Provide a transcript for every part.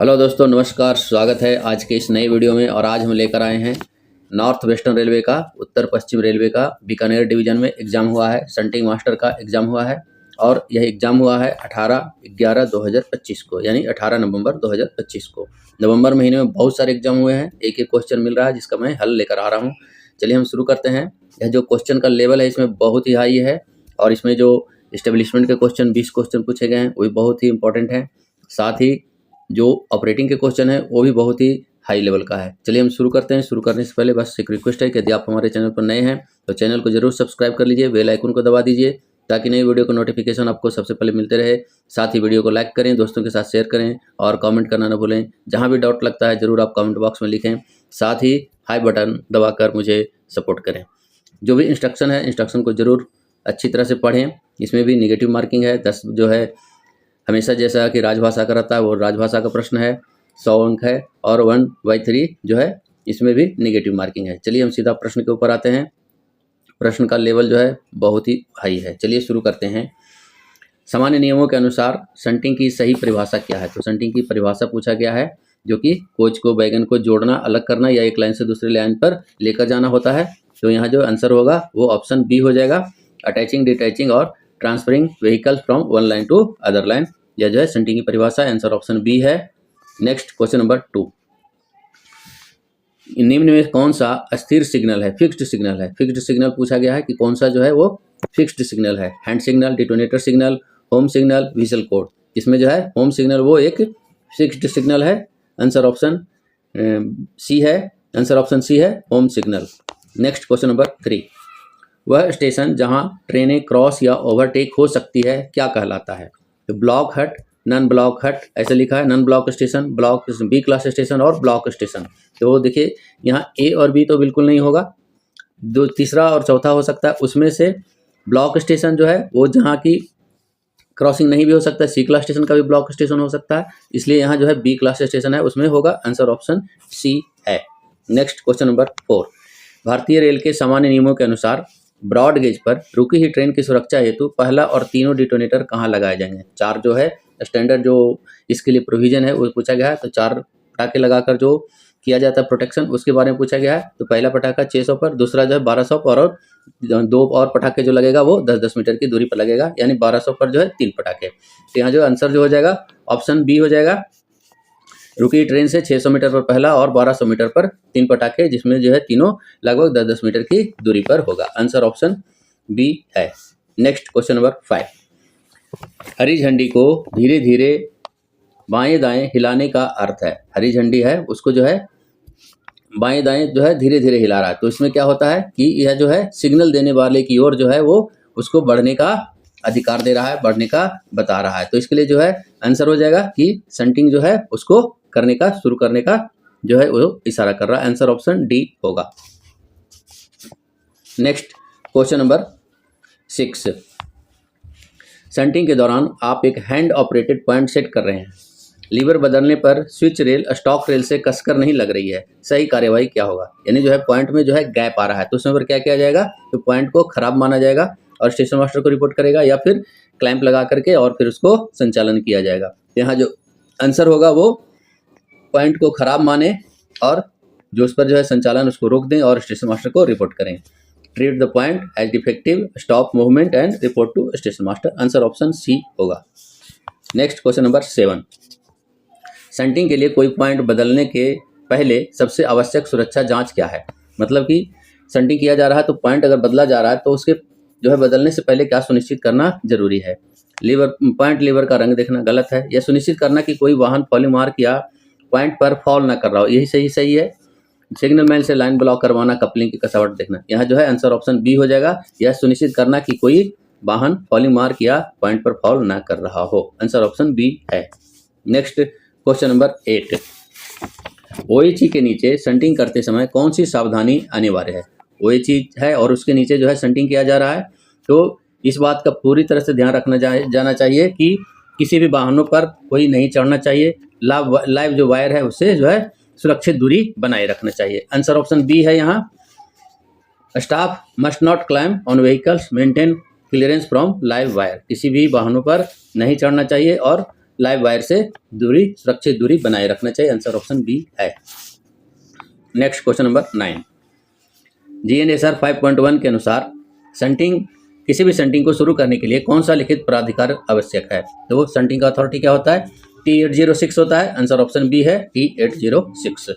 Hello दोस्तों, नमस्कार। स्वागत है आज के इस नए वीडियो में। और आज हम लेकर आए हैं नॉर्थ वेस्टर्न रेलवे का, उत्तर पश्चिम रेलवे का बीकानेर डिवीज़न में एग्ज़ाम हुआ है। शंटिंग मास्टर का एग्ज़ाम हुआ है और यह एग्ज़ाम हुआ है 18/11/2025 को, यानी 18 नवंबर 2025 को। नवंबर महीने में बहुत सारे एग्ज़ाम हुए हैं, एक एक क्वेश्चन मिल रहा है जिसका मैं हल लेकर आ रहा हूँ। चलिए हम शुरू करते हैं। यह जो क्वेश्चन का लेवल है इसमें बहुत ही हाई है और इसमें जो इस्टेब्लिशमेंट के क्वेश्चन 20 क्वेश्चन पूछे गए हैं वो भी बहुत ही इंपॉर्टेंट हैं। साथ ही जो ऑपरेटिंग के क्वेश्चन है वो भी बहुत ही हाई लेवल का है। चलिए हम शुरू करते हैं। शुरू करने से पहले बस एक रिक्वेस्ट है कि यदि आप हमारे चैनल पर नए हैं तो चैनल को जरूर सब्सक्राइब कर लीजिए, बेल आइकन को दबा दीजिए ताकि नई वीडियो का नोटिफिकेशन आपको सबसे पहले मिलते रहे। साथ ही वीडियो को लाइक करें, दोस्तों के साथ शेयर करें और कमेंट करना न भूलें। जहाँ भी डाउट लगता है ज़रूर आप कमेंट बॉक्स में लिखें। साथ ही हाई बटन दबाकर मुझे सपोर्ट करें। जो भी इंस्ट्रक्शन है इंस्ट्रक्शन को ज़रूर अच्छी तरह से पढ़ें। इसमें भी निगेटिव मार्किंग है। 10 जो है हमेशा जैसा कि राजभाषा का रहता है वो राजभाषा का प्रश्न है, 100 अंक है। और 1/3 जो है इसमें भी निगेटिव मार्किंग है। चलिए हम सीधा प्रश्न के ऊपर आते हैं। प्रश्न का लेवल जो है बहुत ही हाई है। चलिए शुरू करते हैं। सामान्य नियमों के अनुसार शंटिंग की सही परिभाषा क्या है? तो शंटिंग की परिभाषा पूछा गया है जो कि कोच को वैगन को जोड़ना, अलग करना या एक लाइन से दूसरी लाइन पर लेकर जाना होता है। तो यहाँ जो आंसर होगा वो ऑप्शन बी हो जाएगा, अटैचिंग, डिटैचिंग और transferring vehicle from one line to other line. यह जो है शंटिंग की परिभाषा, आंसर ऑप्शन बी है। Next question number 2। निम्न में कौन सा अस्थिर सिग्नल है, फिक्स्ड सिग्नल है? फिक्स्ड सिग्नल पूछा गया है कि कौन सा जो है वो फिक्स्ड सिग्नल है। Hand signal, detonator signal, home signal, whistle code. इसमें जो है होम सिग्नल वो एक फिक्स्ड सिग्नल है। आंसर ऑप्शन सी है। आंसर ऑप्शन सी है, home signal. Next question number 3। वह स्टेशन जहां ट्रेनें क्रॉस या ओवरटेक हो सकती है क्या कहलाता है? तो ब्लॉक हट, नॉन ब्लॉक हट, ऐसे लिखा है। Non block station, block B class station और ब्लॉक स्टेशन। तो देखिए यहाँ ए और बी तो बिल्कुल नहीं होगा, दो तीसरा और चौथा हो सकता है। उसमें से ब्लॉक स्टेशन जो है वो जहाँ की क्रॉसिंग नहीं भी हो सकता है। सी क्लास स्टेशन का भी ब्लॉक स्टेशन हो सकता है, इसलिए यहाँ जो है बी क्लास स्टेशन है उसमें होगा। आंसर ऑप्शन सी है। Next question number 4। भारतीय रेल के सामान्य नियमों के अनुसार ब्रॉड गेज पर रुकी हुई ट्रेन की सुरक्षा हेतु पहला और तीनों डिटोनेटर कहाँ लगाए जाएंगे? 4 जो है स्टैंडर्ड जो इसके लिए प्रोविजन है वो पूछा गया है। तो 4 पटाखे लगाकर जो किया जाता है प्रोटेक्शन, उसके बारे में पूछा गया है। तो पहला पटाखा 600 पर, दूसरा जो है 1200 पर और 2 और पटाखे जो लगेगा वो 10-10 मीटर की दूरी पर लगेगा, यानी 1200 पर जो है 3 पटाखे। तो यहाँ जो आंसर जो हो जाएगा ऑप्शन बी हो जाएगा। रुकी ट्रेन से 600 मीटर पर पहला और 1200 मीटर पर 3 पटाखे, जिसमें जो है तीनों लगभग 10-10 मीटर की दूरी पर होगा। आंसर ऑप्शन बी है। Next question number 5। हरी झंडी को धीरे धीरे बाएं दाएं हिलाने का अर्थ है। हरी झंडी है उसको जो है बाएं दाएं जो है धीरे धीरे हिला रहा है। तो इसमें क्या होता है कि यह जो है सिग्नल देने वाले की ओर जो है वो उसको बढ़ने का अधिकार दे रहा है, बढ़ने का बता रहा है। तो इसके लिए जो है आंसर हो जाएगा कि शंटिंग जो है उसको करने का, शुरू करने का जो है वो इशारा कर रहा है। आंसर ऑप्शन डी होगा। Next question number 6। शंटिंग के दौरान आप एक हैंड ऑपरेटेड पॉइंट सेट कर रहे हैं। लीवर बदलने पर स्विच रेल स्टॉक रेल से कसकर नहीं लग रही है, सही कार्यवाही क्या होगा? यानी जो है पॉइंट में जो है गैप आ रहा है, तो उसमें पर क्या किया जाएगा? तो पॉइंट को खराब माना जाएगा और स्टेशन मास्टर को रिपोर्ट करेगा या फिर क्लैंप लगा करके और फिर उसको संचालन किया जाएगा। यहाँ जो आंसर होगा वो पॉइंट को खराब माने और जो उस पर जो है संचालन उसको रोक दें और स्टेशन मास्टर को रिपोर्ट करें। Treat the point as defective, stop movement and report to station master. Answer option C होगा। Next question number 7। शंटिंग के लिए कोई पॉइंट बदलने के पहले सबसे आवश्यक सुरक्षा जांच क्या है? मतलब कि शंटिंग किया जा रहा है तो पॉइंट अगर बदला जा रहा है तो उसके जो है बदलने से पहले क्या सुनिश्चित करना जरूरी है? पॉइंट लीवर का रंग देखना गलत है। यह सुनिश्चित करना कि कोई वाहन फॉलिंग मार्क या पॉइंट पर फॉल ना कर रहा हो, यही सही है। सिग्नल मैन से लाइन ब्लॉक करवाना, कपलिंग की कसावट देखना। यहाँ जो है आंसर ऑप्शन बी हो जाएगा। यह सुनिश्चित करना कि कोई वाहन फॉलिंग मार्क या पॉइंट पर फॉल ना कर रहा हो। आंसर ऑप्शन बी है। Next question number 8। ओएचई के नीचे शंटिंग करते समय कौन सी सावधानी अनिवार्य है? ओएचई है और उसके नीचे जो है शंटिंग किया जा रहा है, तो इस बात का पूरी तरह से ध्यान रखना जाना चाहिए कि किसी भी वाहनों पर कोई नहीं चढ़ना चाहिए। लाइव जो वायर है उससे जो है सुरक्षित दूरी बनाए रखना चाहिए। आंसर ऑप्शन बी है। यहाँ staff must not climb on vehicles, maintain clearance from live wire. किसी भी वाहनों पर नहीं चढ़ना चाहिए और लाइव वायर से दूरी, सुरक्षित दूरी बनाए रखना चाहिए। आंसर ऑप्शन बी है। नेक्स्ट क्वेश्चन नंबर 9, GNSR 5.1 के अनुसार शंटिंग, किसी भी शंटिंग को शुरू करने के लिए कौन सा लिखित प्राधिकार आवश्यक है? तो शंटिंग का अथॉरिटी क्या होता है? T806 होता है। आंसर ऑप्शन बी है T806।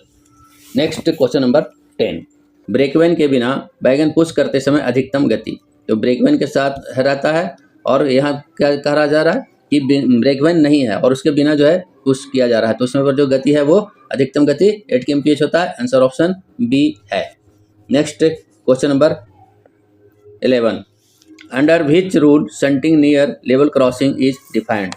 नेक्स्ट क्वेश्चन नंबर 10, ब्रेकवैन के बिना वैगन पुश करते समय अधिकतम गति। तो ब्रेकवैन के साथ रहता है और यहाँ क्या कहा जा रहा है कि ब्रेकवैन नहीं है और उसके बिना जो है पुश किया जा रहा है, तो उसमें पर जो गति है वो अधिकतम गति 8 kmph होता है। आंसर ऑप्शन बी है। Next question number 11, under which rule shunting near level crossing is defined.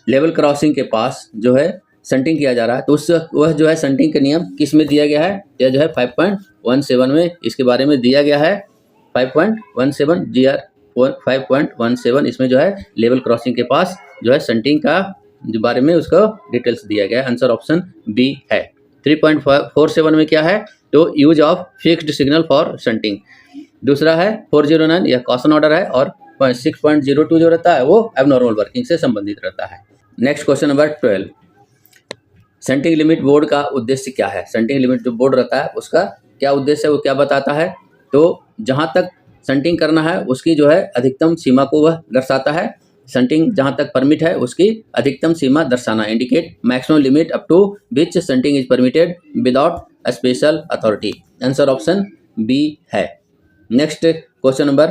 Level crossing के पास जो है शंटिंग किया जा रहा है, तो उस वह जो है शंटिंग का नियम किस में दिया गया है? यह जो है 5.17 में इसके बारे में दिया गया है। 5.17 GR 5.17 इसमें जो है लेवल क्रॉसिंग के पास जो है शंटिंग का जो बारे में उसका डिटेल्स दिया गया है। आंसर ऑप्शन बी है। 3.47 में क्या है? तो use of fixed signal for shunting. दूसरा है 409, यह कॉशन ऑर्डर है। और 6.02 जो रहता है वो एबनॉर्मल वर्किंग से संबंधित रहता है। Next question number 12, shunting limit board का उद्देश्य क्या है? शंटिंग लिमिट जो बोर्ड रहता है उसका क्या उद्देश्य है, वो क्या बताता है? तो जहाँ तक शंटिंग करना है उसकी जो है अधिकतम सीमा को वह दर्शाता है। शंटिंग जहाँ तक परमिट है उसकी अधिकतम सीमा दर्शाना। Indicate maximum limit up to which shunting is permitted without special authority. Answer option B है। Next question number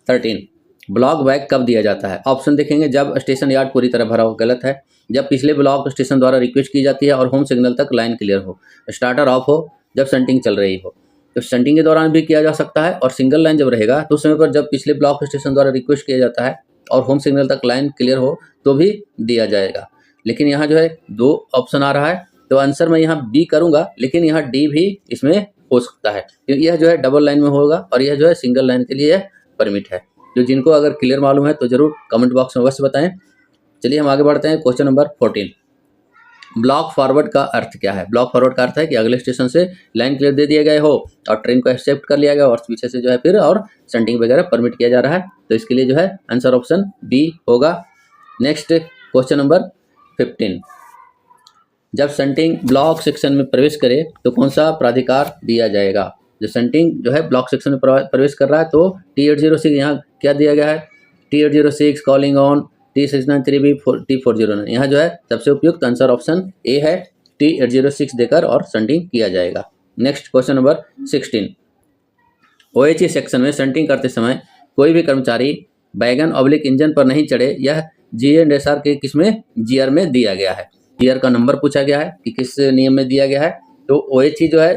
13, block back कब दिया जाता है? ऑप्शन देखेंगे जब स्टेशन यार्ड पूरी तरह भरा हो, गलत है। जब पिछले ब्लॉक स्टेशन द्वारा रिक्वेस्ट की जाती है और होम सिग्नल तक लाइन क्लियर हो, स्टार्टर ऑफ हो, जब शंटिंग चल रही हो। तो शंटिंग के दौरान भी किया जा सकता है। और सिंगल लाइन जब रहेगा तो उस समय पर जब पिछले ब्लॉक स्टेशन द्वारा रिक्वेस्ट किया जाता है और होम सिग्नल तक लाइन क्लियर हो तो भी दिया जाएगा। लेकिन यहाँ जो है 2 ऑप्शन आ रहा है, तो आंसर मैं यहाँ बी करूँगा, लेकिन यहाँ डी भी इसमें हो सकता है क्योंकि यह जो है डबल लाइन में होगा और यह जो है सिंगल लाइन के लिए परमिट है। जो जिनको अगर क्लियर मालूम है तो जरूर कमेंट बॉक्स में अवश्य बताएं। चलिए हम आगे बढ़ते हैं। क्वेश्चन नंबर 14, ब्लॉक फॉरवर्ड का अर्थ क्या है? ब्लॉक फॉरवर्ड का अर्थ है कि अगले स्टेशन से लाइन क्लियर दे दिया गया हो और ट्रेन को एक्सेप्ट कर लिया गया और पीछे से जो है फिर और शंटिंग वगैरह परमिट किया जा रहा है, तो इसके लिए जो है आंसर ऑप्शन बी होगा। नेक्स्ट क्वेश्चन नंबर 15, जब शंटिंग ब्लॉक सेक्शन में प्रवेश करे तो कौन सा प्राधिकार दिया जाएगा? जो शंटिंग जो है ब्लॉक सेक्शन में प्रवेश कर रहा है तो T806 यहाँ क्या दिया गया है? T806 calling on T693B T409। यहाँ जो है सबसे उपयुक्त आंसर ऑप्शन ए है। T806 देकर और शंटिंग किया जाएगा। Next question number 16, OHE section में शंटिंग करते समय कोई भी कर्मचारी वैगन ऑब्लिक इंजन पर नहीं चढ़े। यह GNSR के किसमें? GR में दिया गया है। GR का नंबर पूछा गया है कि किस नियम में दिया गया है। तो OHE जो है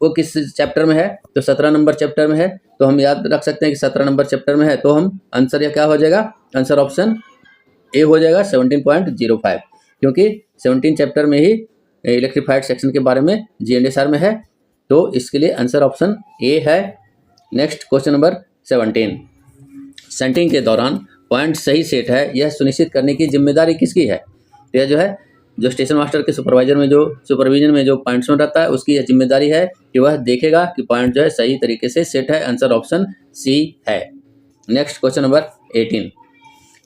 वो किस चैप्टर में है? तो 17 नंबर चैप्टर में है। तो हम याद रख सकते हैं कि 17 नंबर चैप्टर में है, तो हम आंसर यह क्या हो जाएगा? आंसर ऑप्शन ए हो जाएगा 17.05, क्योंकि 17 चैप्टर में ही इलेक्ट्रीफाइड सेक्शन के बारे में GNSR में है, तो इसके लिए आंसर ऑप्शन ए है। नेक्स्ट क्वेश्चन नंबर 17, शंटिंग के दौरान पॉइंट सही सेट है यह सुनिश्चित करने की जिम्मेदारी किसकी है? यह जो है जो स्टेशन मास्टर के सुपरविजन में जो पॉइंट्समैन रहता है उसकी यह जिम्मेदारी है कि वह देखेगा कि पॉइंट जो है सही तरीके से सेट है। आंसर ऑप्शन सी है। नेक्स्ट क्वेश्चन नंबर 18,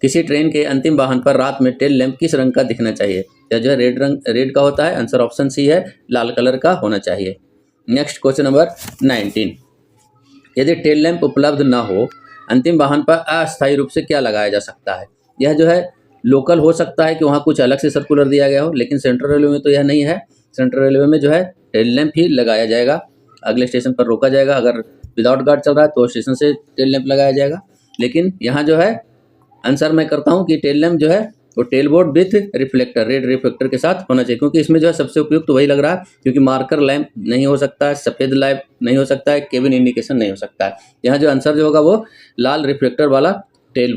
किसी ट्रेन के अंतिम वाहन पर रात में टेल लैंप किस रंग का दिखना चाहिए? यह जो है रेड का होता है। आंसर ऑप्शन सी है, लाल कलर का होना चाहिए। नेक्स्ट क्वेश्चन नंबर 19, यदि टेल लैंप उपलब्ध न हो अंतिम वाहन पर अस्थायी रूप से क्या लगाया जा सकता है? यह जो है लोकल हो सकता है कि वहाँ कुछ अलग से सर्कुलर दिया गया हो, लेकिन सेंट्रल रेलवे में तो यह नहीं है। सेंट्रल रेलवे में जो है टेल लैंप ही लगाया जाएगा। अगले स्टेशन पर रोका जाएगा, अगर विदाउट गार्ड चल रहा है तो स्टेशन से टेल लैंप लगाया जाएगा। लेकिन यहाँ जो है आंसर मैं करता हूँ कि टेल लैंप जो है वो tell board with reflector, red reflector के साथ होना चाहिए, क्योंकि इसमें जो है सबसे उपयुक्त तो वही लग रहा है, क्योंकि मार्कर लैंप नहीं हो सकता है, सफ़ेद लैंप नहीं हो सकता है, केबिन इंडिकेशन नहीं हो सकता है। यहाँ जो आंसर जो होगा वो लाल रिफ्लेक्टर वाला tail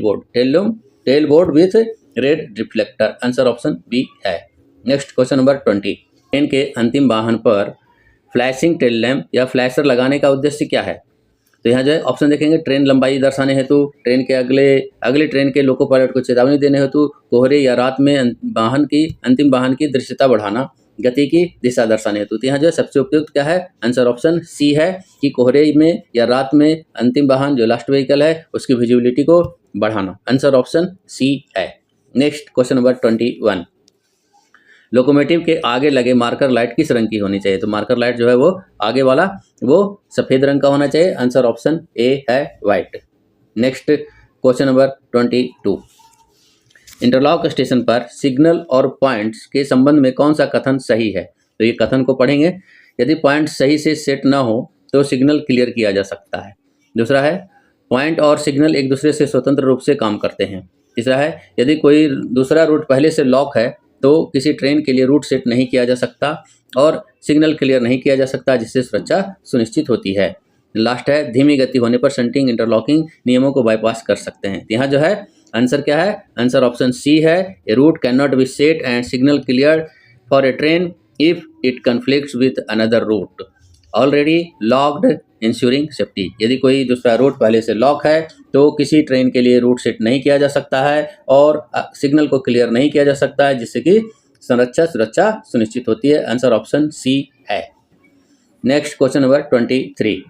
board with red reflector. Answer option B है। नेक्स्ट क्वेश्चन नंबर 20, ट्रेन के अंतिम वाहन पर फ्लैशिंग टेल लैंप या फ्लैशर लगाने का उद्देश्य क्या है? तो यहाँ जो है ऑप्शन देखेंगे, ट्रेन लंबाई दर्शाने हेतु, ट्रेन के अगले ट्रेन के लोको पायलट को चेतावनी देने हेतु, कोहरे या रात में अंतिम वाहन की दृश्यता बढ़ाना, गति की दिशा दर्शाने हेतु। तो यहाँ जो है सबसे उपयुक्त क्या है? आंसर ऑप्शन सी है कि कोहरे में या रात में अंतिम वाहन जो लास्ट व्हीकल है उसकी विजिबिलिटी को बढ़ाना। आंसर ऑप्शन सी है। नेक्स्ट क्वेश्चन नंबर 21, लोकोमोटिव के आगे लगे मार्कर लाइट किस रंग की होनी चाहिए? तो मार्कर लाइट जो है वो आगे वाला वो सफ़ेद रंग का होना चाहिए। आंसर ऑप्शन ए है white. Next question number 22, interlock station पर सिग्नल और पॉइंट्स के संबंध में कौन सा कथन सही है? तो ये कथन को पढ़ेंगे। यदि पॉइंट सही से सेट ना हो तो सिग्नल क्लियर किया जा सकता है। दूसरा है, पॉइंट और सिग्नल एक दूसरे से स्वतंत्र रूप से काम करते हैं। तीसरा है, यदि कोई दूसरा रूट पहले से लॉक है तो किसी ट्रेन के लिए रूट सेट नहीं किया जा सकता और सिग्नल क्लियर नहीं किया जा सकता, जिससे सुरक्षा सुनिश्चित होती है। लास्ट है, धीमी गति होने पर शंटिंग इंटरलॉकिंग नियमों को बाईपास कर सकते हैं। यहाँ जो है आंसर क्या है? आंसर ऑप्शन सी है, a route can not be set and signal clear for a train if it conflicts with another route already locked ensuring safety. यदि कोई दूसरा रूट पहले से लॉक है तो किसी ट्रेन के लिए रूट सेट नहीं किया जा सकता है और सिग्नल को क्लियर नहीं किया जा सकता है, जिससे कि सुरक्षा सुनिश्चित होती है। आंसर ऑप्शन सी है। Next question number 23,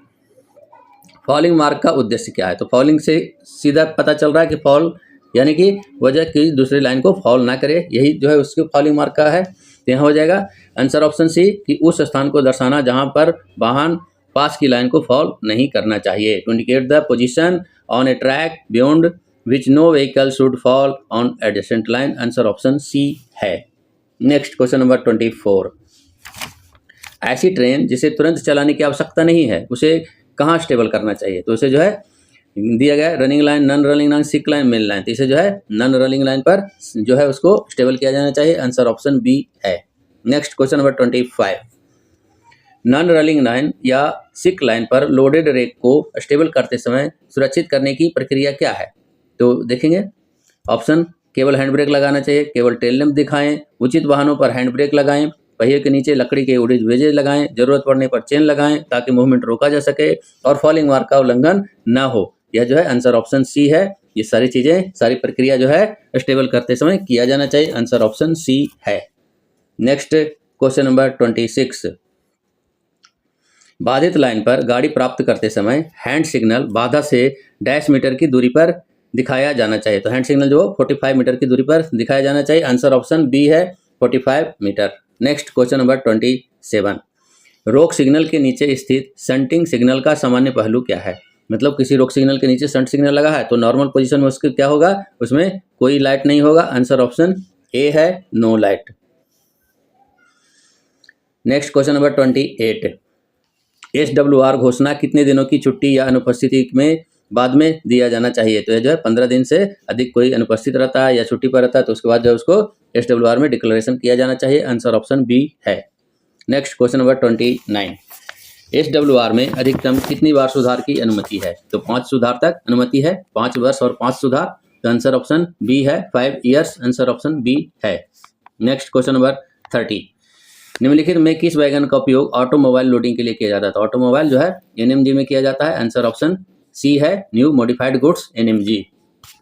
falling mark का उद्देश्य क्या है? तो फॉलिंग से सीधा पता चल रहा है कि फॉल यानी कि वजह की दूसरी लाइन को फॉल ना करे, यही जो है उसके फॉलिंग मार्क का है। तो यहाँ हो जाएगा आंसर ऑप्शन सी कि उस स्थान को दर्शाना जहाँ पर वाहन पास की लाइन को फॉल नहीं करना चाहिए। To indicate the position on a track beyond which no vehicle should fall on adjacent line. Answer option C है। नेक्स्ट क्वेश्चन नंबर 24, ऐसी ट्रेन जिसे तुरंत चलाने की आवश्यकता नहीं है उसे कहाँ स्टेबल करना चाहिए? तो उसे जो है दिया गया running line, non running line, sick line, main line. तो इसे जो है नॉन रनिंग लाइन पर जो है उसको स्टेबल किया जाना चाहिए। आंसर ऑप्शन बी है। Next question number 25, non running line या सिक लाइन पर लोडेड रेक को स्टेबल करते समय सुरक्षित करने की प्रक्रिया क्या है? तो देखेंगे ऑप्शन, केवल हैंड ब्रेक लगाना चाहिए, केवल टेल लैंप दिखाएं, उचित वाहनों पर हैंड ब्रेक लगाएं, पहिए के नीचे लकड़ी के उड़ीद वेजेज लगाएं, जरूरत पड़ने पर चेन लगाएं ताकि मूवमेंट रोका जा सके और फॉलिंग मार्क का उल्लंघन ना हो। यह जो है आंसर ऑप्शन सी है। ये सारी चीजें, सारी प्रक्रिया जो है स्टेबल करते समय किया जाना चाहिए। आंसर ऑप्शन सी है। नेक्स्ट क्वेश्चन नंबर 26, बाधित लाइन पर गाड़ी प्राप्त करते समय हैंड सिग्नल बाधा से डैश मीटर की दूरी पर दिखाया जाना चाहिए। तो हैंड सिग्नल जो 45 मीटर की दूरी पर दिखाया जाना चाहिए। आंसर ऑप्शन बी है, 45 मीटर। नेक्स्ट क्वेश्चन नंबर 27, रोक सिग्नल के नीचे स्थित शंटिंग सिग्नल का सामान्य पहलू क्या है? मतलब किसी रोक सिग्नल के नीचे शंट सिग्नल लगा है तो नॉर्मल पोजीशन में उसके क्या होगा? उसमें कोई लाइट नहीं होगा। आंसर ऑप्शन ए है, no light. Next question number 28, SWR घोषणा कितने दिनों की छुट्टी या अनुपस्थिति में बाद में दिया जाना चाहिए? तो यह जो है 15 दिन से अधिक कोई अनुपस्थित रहता है या छुट्टी पर रहता है तो उसके बाद जो है उसको SWR में डिक्लेरेशन किया जाना चाहिए। आंसर ऑप्शन बी है। नेक्स्ट क्वेश्चन नंबर 29, SWR में अधिकतम कितनी बार सुधार की अनुमति है? तो 5 सुधार तक अनुमति है, 5 वर्ष और 5 सुधार। तो आंसर ऑप्शन बी है, 5 ईयर्स। आंसर ऑप्शन बी है। नेक्स्ट क्वेश्चन नंबर 30, निम्नलिखित में किस वैगन का उपयोग ऑटोमोबाइल लोडिंग के लिए किया जाता है? तो ऑटोमोबाइल जो है NMG में किया जाता है। आंसर ऑप्शन सी है, new modified goods NMG।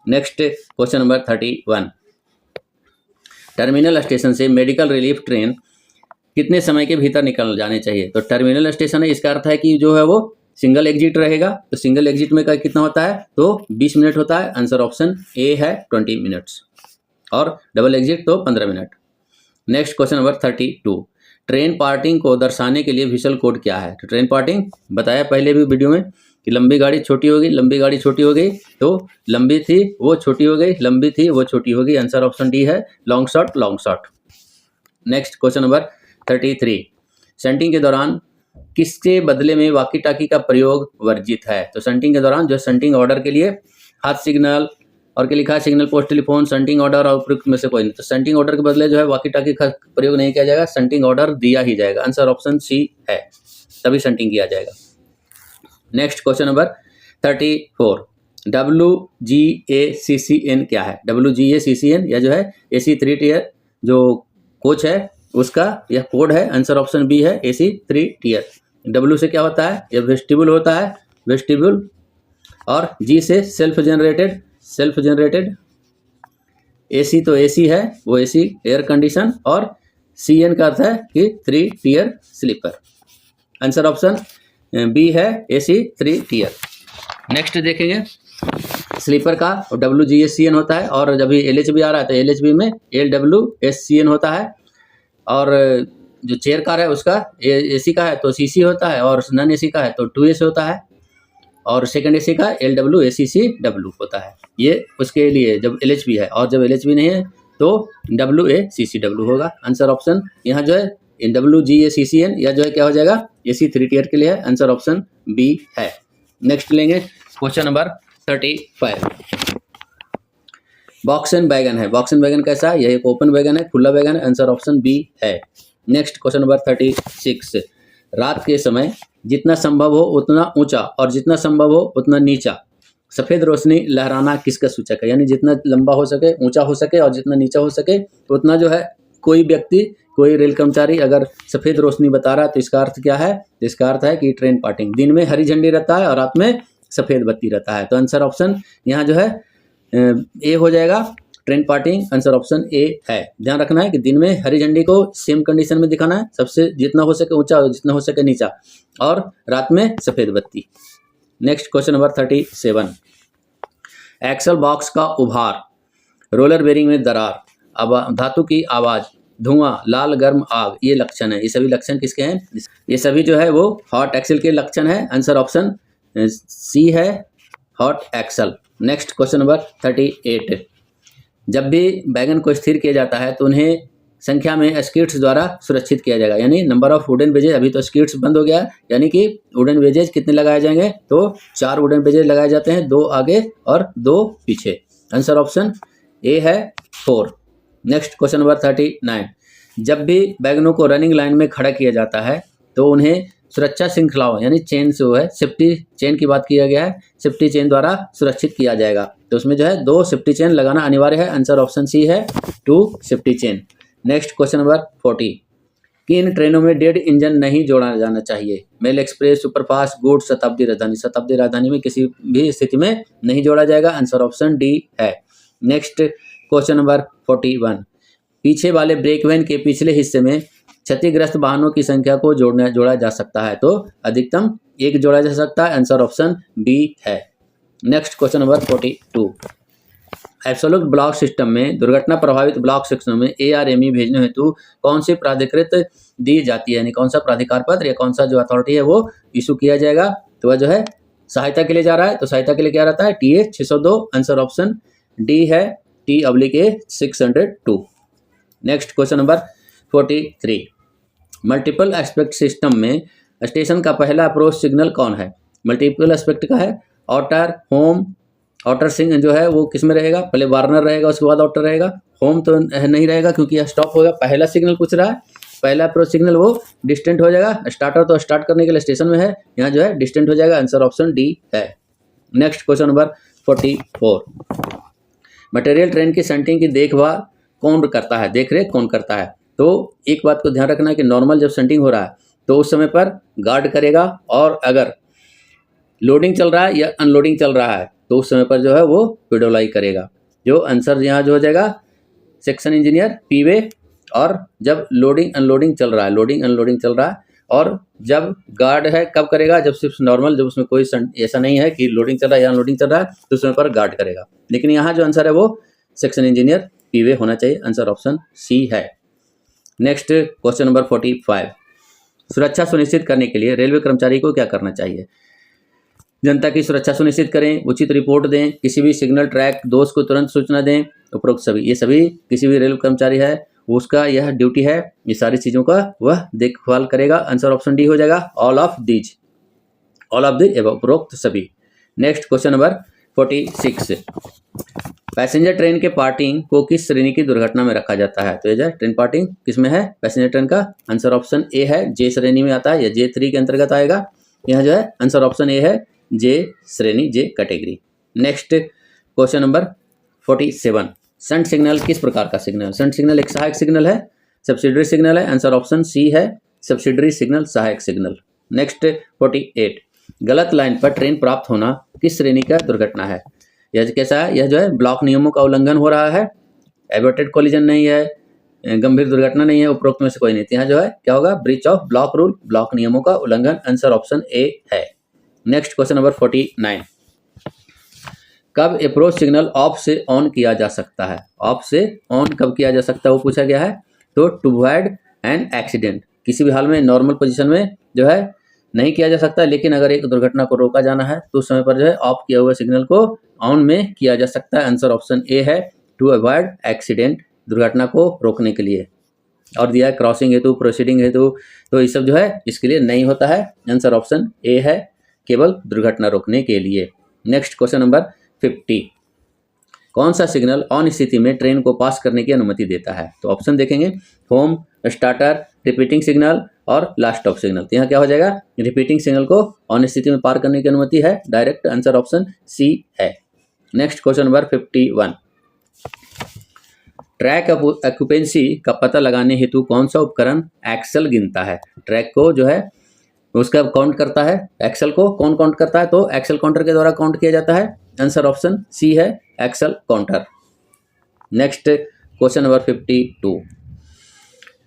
Next question number 31, terminal station से मेडिकल रिलीफ ट्रेन कितने समय के भीतर निकल जाने चाहिए? तो टर्मिनल स्टेशन है, इसका अर्थ है कि जो है वो सिंगल एग्जिट रहेगा। तो सिंगल एग्जिट में का कितना होता है? तो 20 मिनट होता है। आंसर ऑप्शन ए है, 20 मिनट्स। और डबल एग्जिट तो 15 minute. Next question number 32, train parting को दर्शाने के लिए विशल कोड क्या है? तो ट्रेन पार्टिंग बताया पहले भी वीडियो में कि लंबी गाड़ी छोटी होगी, लंबी गाड़ी छोटी हो गई तो लंबी थी वो छोटी हो गई, लंबी थी वो छोटी हो गई। आंसर ऑप्शन डी है, long short, long short. Next question number 33, shunting के दौरान किसके बदले में वॉकी टॉकी का प्रयोग वर्जित है? तो शंटिंग के दौरान जो शंटिंग ऑर्डर के लिए हाथ सिग्नल और के लिखा है signal post telephone, shunting order और उपयुक्त में से कोई नहीं। तो शंटिंग ऑर्डर के बदले जो है वॉकी टॉकी का प्रयोग नहीं किया जाएगा, शंटिंग ऑर्डर दिया ही जाएगा। आंसर ऑप्शन सी है, तभी शंटिंग किया जाएगा। नेक्स्ट क्वेश्चन नंबर 34, WGACCN क्या है? WGACCN यह जो है AC 3 टियर जो कोच है उसका यह कोड है। आंसर ऑप्शन बी है, AC 3 टियर। W से क्या होता है? यह वेस्टिब्यूल होता है, वेस्टिब्यूल। और G से self generated, self generated. AC तो AC है, वो AC एयर कंडीशन। और CN का अर्थ है कि 3 tier sleeper. Answer option B है, AC 3 टियर। नेक्स्ट देखेंगे स्लीपर का WGSCN होता है, और जब LHB आ रहा है तो LHB में LWSCN होता है, और जो चेयर कार है उसका AC का है तो CC होता है, और नॉन AC का है तो 2S होता है, और सेकंड AC का LWACCW होता है। ये उसके लिए जब LHB है, और जब LHB नहीं है तो WACCW होगा। आंसर ऑप्शन यहाँ जो है WGACCN या जो है क्या हो जाएगा, AC 3 टियर के लिए है। आंसर ऑप्शन B है। नेक्स्ट लेंगे question number 35। Box and wagon है। बॉक्स एंड वैगन कैसा है? यह एक ओपन वैगन है, खुला वैगन है। आंसर ऑप्शन B है। Next question number 36। रात के समय जितना संभव हो उतना ऊंचा और जितना संभव हो उतना नीचा सफ़ेद रोशनी लहराना किसका सूचक है? यानी जितना लंबा हो सके, ऊंचा हो सके, और जितना नीचा हो सके उतना जो है कोई व्यक्ति, कोई रेल कर्मचारी अगर सफ़ेद रोशनी बता रहा है तो इसका अर्थ क्या है? इसका अर्थ है कि ट्रेन पार्टिंग। दिन में हरी झंडी रहता है और रात में सफ़ेद बत्ती रहता है। तो आंसर ऑप्शन यहाँ जो है ए हो जाएगा, train parting. Answer option A है। ध्यान रखना है कि दिन में हरी झंडी को सेम कंडीशन में दिखाना है, सबसे जितना हो सके ऊंचा और जितना हो सके नीचा, और रात में सफ़ेद बत्ती। Next question number 37। Axle box का उभार, रोलर बेरिंग में दरार, धातु की आवाज़, धुआं, लाल गर्म आग, ये लक्षण है। ये सभी लक्षण किसके हैं? ये सभी जो है वो हॉट एक्सल के लक्षण है। आंसर ऑप्शन सी है, hot axle. Next question number 38। जब भी वैगन को स्थिर किया जाता है तो उन्हें संख्या में स्किट्स द्वारा सुरक्षित किया जाएगा, यानी नंबर ऑफ वुडन वेजेज। अभी तो स्किट्स बंद हो गया, यानी कि वुडन वेजेज कितने लगाए जाएंगे? तो 4 वुडन वेजेज लगाए जाते हैं, 2 आगे और 2 पीछे। आंसर ऑप्शन ए है, 4। Next question number 39। जब भी वैगनों को रनिंग लाइन में खड़ा किया जाता है तो उन्हें सुरक्षा श्रृंखलाओं यानी चेन से, वो है सेफ्टी चेन की बात किया गया है, सेफ्टी चेन द्वारा सुरक्षित किया जाएगा। तो उसमें जो है 2 सेफ्टी चेन लगाना अनिवार्य है। आंसर ऑप्शन सी है, 2 safety chain. Next question number 40। किन ट्रेनों में डेड इंजन नहीं जोड़ा जाना चाहिए? मेल एक्सप्रेस, सुपरफास्ट, गुड्स, शताब्दी राजधानी। शताब्दी राजधानी में किसी भी स्थिति में नहीं जोड़ा जाएगा। आंसर ऑप्शन डी है। Next question number 41। पीछे वाले ब्रेक वैन के पिछले हिस्से में क्षतिग्रस्त वाहनों की संख्या को जोड़ा जा सकता है, तो अधिकतम 1 जोड़ा जा सकता है। आंसर ऑप्शन बी है। Next question number 42। Absolute block system में दुर्घटना प्रभावित ब्लॉक सेक्शनों में ARME भेजने हेतु कौन सी प्राधिकृत दी जाती है? यानी कौन सा प्राधिकार पत्र या कौन सा जो अथॉरिटी है वो इशू किया जाएगा? तो वह जो है सहायता के लिए जा रहा है, तो सहायता के लिए क्या रहता है? TA 602। आंसर ऑप्शन डी है, T/A 602। Next question number 43। Multiple aspect system में स्टेशन का पहला अप्रोच सिग्नल कौन है? मल्टीपल एस्पेक्ट का है। Outer, home. आउटर सिंग जो है वो किस में रहेगा? पहले वार्नर रहेगा, उसके बाद आउटर रहेगा। होम तो नहीं रहेगा क्योंकि यह स्टॉप होगा। पहला सिग्नल पूछ रहा है, पहला अप्रोच सिग्नल वो डिस्टेंट हो जाएगा। स्टार्टर तो स्टार्ट करने के लिए स्टेशन में है, यहाँ जो है डिस्टेंट हो जाएगा। आंसर ऑप्शन डी है। Next question number 44। Material train की सेंटिंग की देखभाल कौन करता है? देख रेख कौन करता है? तो एक बात को ध्यान रखना है कि नॉर्मल जब सेंटिंग हो रहा है तो उस समय पर गार्ड करेगा, और अगर लोडिंग चल रहा है या अनलोडिंग चल रहा है तो उस समय पर जो है वो पेडोलाई करेगा। जो आंसर यहाँ जो हो जाएगा, सेक्शन इंजीनियर पीवे। और जब लोडिंग अनलोडिंग चल रहा है, लोडिंग अनलोडिंग चल रहा है, और जब गार्ड है कब करेगा? जब सिर्फ नॉर्मल, जब उसमें कोई ऐसा नहीं है कि लोडिंग चल रहा है या अनलोडिंग चल रहा है तो उस समय पर गार्ड करेगा। लेकिन यहाँ जो आंसर है वो सेक्शन इंजीनियर पीवे होना चाहिए। आंसर ऑप्शन सी है। Next question number 45। सुरक्षा सुनिश्चित करने के लिए रेलवे कर्मचारी को क्या करना चाहिए? जनता की सुरक्षा सुनिश्चित करें, उचित रिपोर्ट दें, किसी भी सिग्नल ट्रैक दोष को तुरंत सूचना दें। उपरोक्त सभी, ये सभी किसी भी रेलवे कर्मचारी है उसका यह ड्यूटी है, ये सारी चीज़ों का वह देखभाल करेगा। आंसर ऑप्शन डी हो जाएगा, all of these, all of the above, उपरोक्त सभी। Next question number 46। Passenger train के पार्टिंग को किस श्रेणी की दुर्घटना में रखा जाता है? तो ये ट्रेन पार्टिंग किस में है? पैसेंजर ट्रेन का। आंसर ऑप्शन ए है, जे श्रेणी में आता है या J3 के अंतर्गत आएगा। यहाँ जो है आंसर ऑप्शन ए है, जे श्रेणी, J category. Next question number 47। Shunt signal किस प्रकार का सिग्नल? शंट सिग्नल एक सहायक सिग्नल है, सब्सिडरी सिग्नल है। आंसर ऑप्शन सी है, सब्सिडरी सिग्नल, सहायक सिग्नल। नेक्स्ट 48। गलत लाइन पर ट्रेन प्राप्त होना किस श्रेणी का दुर्घटना है? यह कैसा है? यह जो है ब्लॉक नियमों का उल्लंघन हो रहा है, एबॉर्टेड कोलिजन नहीं है, गंभीर दुर्घटना नहीं है, उपरोक्त में से कोई नहीं। यहाँ जो है क्या होगा? Breach of block rule, block नियमों का उल्लंघन। आंसर ऑप्शन ए है। Next question number 49। कब अप्रोच सिग्नल ऑफ से ऑन किया जा सकता है? ऑफ से ऑन कब किया जा सकता है वो पूछा गया है। तो टू अवॉइड एन एक्सीडेंट, किसी भी हाल में नॉर्मल पोजीशन में जो है नहीं किया जा सकता, लेकिन अगर एक दुर्घटना को रोका जाना है तो उस समय पर जो है ऑफ किया हुआ सिग्नल को ऑन में किया जा सकता है। आंसर ऑप्शन ए है, टू अवॉइड एक्सीडेंट, दुर्घटना को रोकने के लिए। और दिया है क्रॉसिंग हेतु, प्रोसीडिंग हेतु, तो ये सब जो है इसके लिए नहीं होता है। आंसर ऑप्शन ए है, केवल दुर्घटना रोकने के लिए। नेक्स्ट क्वेश्चन नंबर 50, कौन सा सिग्नल ऑन स्थिति में ट्रेन को पास करने की अनुमति देता है? तो ऑप्शन देखेंगे, होम, स्टार्टर, रिपीटिंग सिग्नल और लास्ट स्टॉप सिग्नल। तो यहाँ क्या हो जाएगा, रिपीटिंग सिग्नल को ऑन स्थिति में पार करने की अनुमति है, डायरेक्ट आंसर ऑप्शन सी है। Next question number 51, track occupancy का पता लगाने हेतु कौन सा उपकरण एक्सेल गिनता है? ट्रैक को जो है उसका काउंट करता है, एक्सेल को कौन काउंट करता है? तो एक्सेल काउंटर के द्वारा काउंट किया जाता है। आंसर ऑप्शन सी है, axle counter. Next question number 52,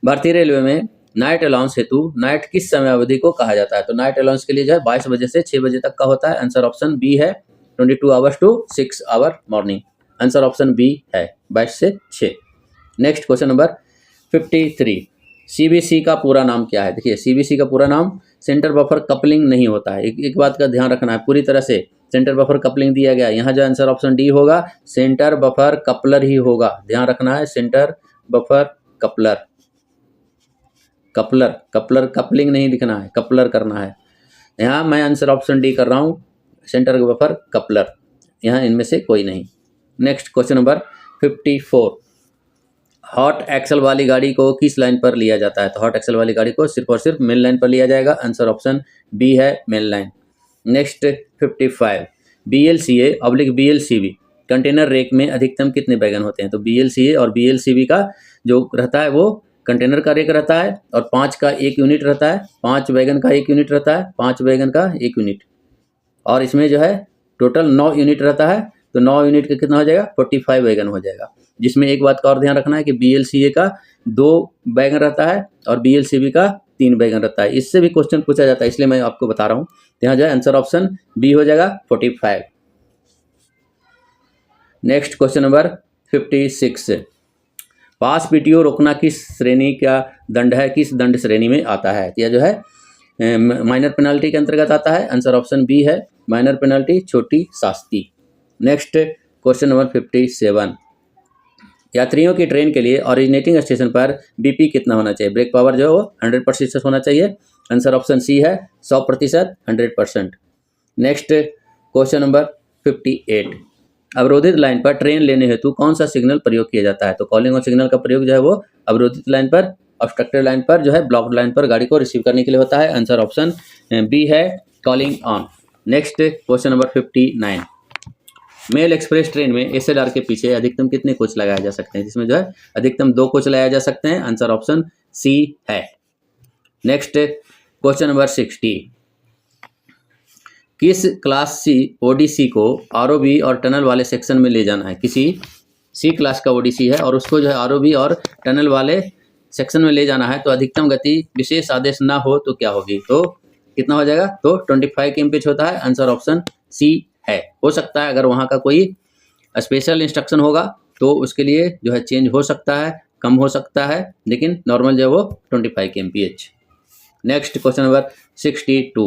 भारतीय रेलवे में नाइट अलाउंस हेतु नाइट किस समय अवधि को कहा जाता है? तो नाइट अलाउंस के लिए जो है 22 बजे से 6 बजे तक का होता है। आंसर ऑप्शन बी है, 22 hours to 6 hour morning. Answer option B है, 22 से 6। नेक्स्ट क्वेश्चन नंबर 53, सीबीसी का पूरा नाम क्या है? देखिए सीबीसी का पूरा नाम सेंटर बफर कपलिंग नहीं होता है। एक बात का ध्यान रखना है, पूरी तरह से सेंटर बफर कपलिंग दिया गया है। यहाँ जो आंसर ऑप्शन डी होगा, सेंटर बफर कपलर ही होगा। ध्यान रखना है, centre buffer coupler, coupler coupler coupling नहीं लिखना है, कपलर करना है। यहाँ मैं आंसर ऑप्शन डी कर रहा हूँ, सेंटर बफर कपलर, यहाँ इनमें से कोई नहीं। Next question number 54, hot axle वाली गाड़ी को किस लाइन पर लिया जाता है? तो हॉट एक्सल वाली गाड़ी को सिर्फ और सिर्फ मेन लाइन पर लिया जाएगा। आंसर ऑप्शन बी है, main line. Next 55, BLCA oblique BLCB container rake में अधिकतम कितने वैगन होते हैं? तो BLCA और BLCB का जो रहता है वो कंटेनर का रेक रहता है, और 5 का 1 यूनिट रहता है, 5 वैगन का 1 यूनिट रहता है, 5 वैगन का 1 यूनिट, और इसमें जो है टोटल 9 यूनिट रहता है। तो 9 यूनिट का कितना हो जाएगा, 45 वैगन हो जाएगा। जिसमें एक बात का और ध्यान रखना है कि BLCA का 2 वैगन रहता है और BLCB का 3 वैगन रहता है। इससे भी क्वेश्चन पूछा जाता है, इसलिए मैं आपको बता रहा हूँ। यहाँ जो है आंसर ऑप्शन बी हो जाएगा, 45। नेक्स्ट क्वेश्चन नंबर 56, पास PTO रोकना किस श्रेणी का दंड है, किस दंड श्रेणी में आता है? यह जो है माइनर पेनल्टी के अंतर्गत आता है। आंसर ऑप्शन बी है, माइनर पेनल्टी, छोटी शास्ति। नेक्स्ट क्वेश्चन नंबर 57, यात्रियों की ट्रेन के लिए ओरिजिनेटिंग स्टेशन पर BP कितना होना चाहिए? ब्रेक पावर जो है वो 100% होना चाहिए। आंसर ऑप्शन सी है, 100%, 100%। नेक्स्ट क्वेश्चन नंबर 58, अवरोधित लाइन पर ट्रेन लेने हेतु कौन सा सिग्नल प्रयोग किया जाता है? तो कॉलिंग ऑन सिग्नल का प्रयोग जो है वो अवरोधित लाइन पर, ऑब्स्ट्रक्टेड लाइन पर जो है, ब्लॉक्ड लाइन पर गाड़ी को रिसीव करने के लिए होता है। आंसर ऑप्शन बी है, calling on. Next question number 59, mail express train में SLR के पीछे अधिकतम कितने कोच लगाए जा सकते हैं? जिसमें जो है अधिकतम 2 कोच लगाए जा सकते हैं। आंसर ऑप्शन सी है। नेक्स्ट क्वेश्चन नंबर 60, किस क्लास C ODC को ROB और टनल वाले सेक्शन में ले जाना है? किसी C क्लास का ODC है और उसको जो है ROB और टनल वाले सेक्शन में ले जाना है, तो अधिकतम गति विशेष आदेश ना हो तो क्या होगी? तो कितना हो जाएगा? तो 25 kmph होता है। आंसर ऑप्शन सी है। हो सकता है अगर वहाँ का कोई स्पेशल इंस्ट्रक्शन होगा तो उसके लिए जो है चेंज हो सकता है, कम हो सकता है, लेकिन नॉर्मल जो है वो 25 kmph। Next question number 62,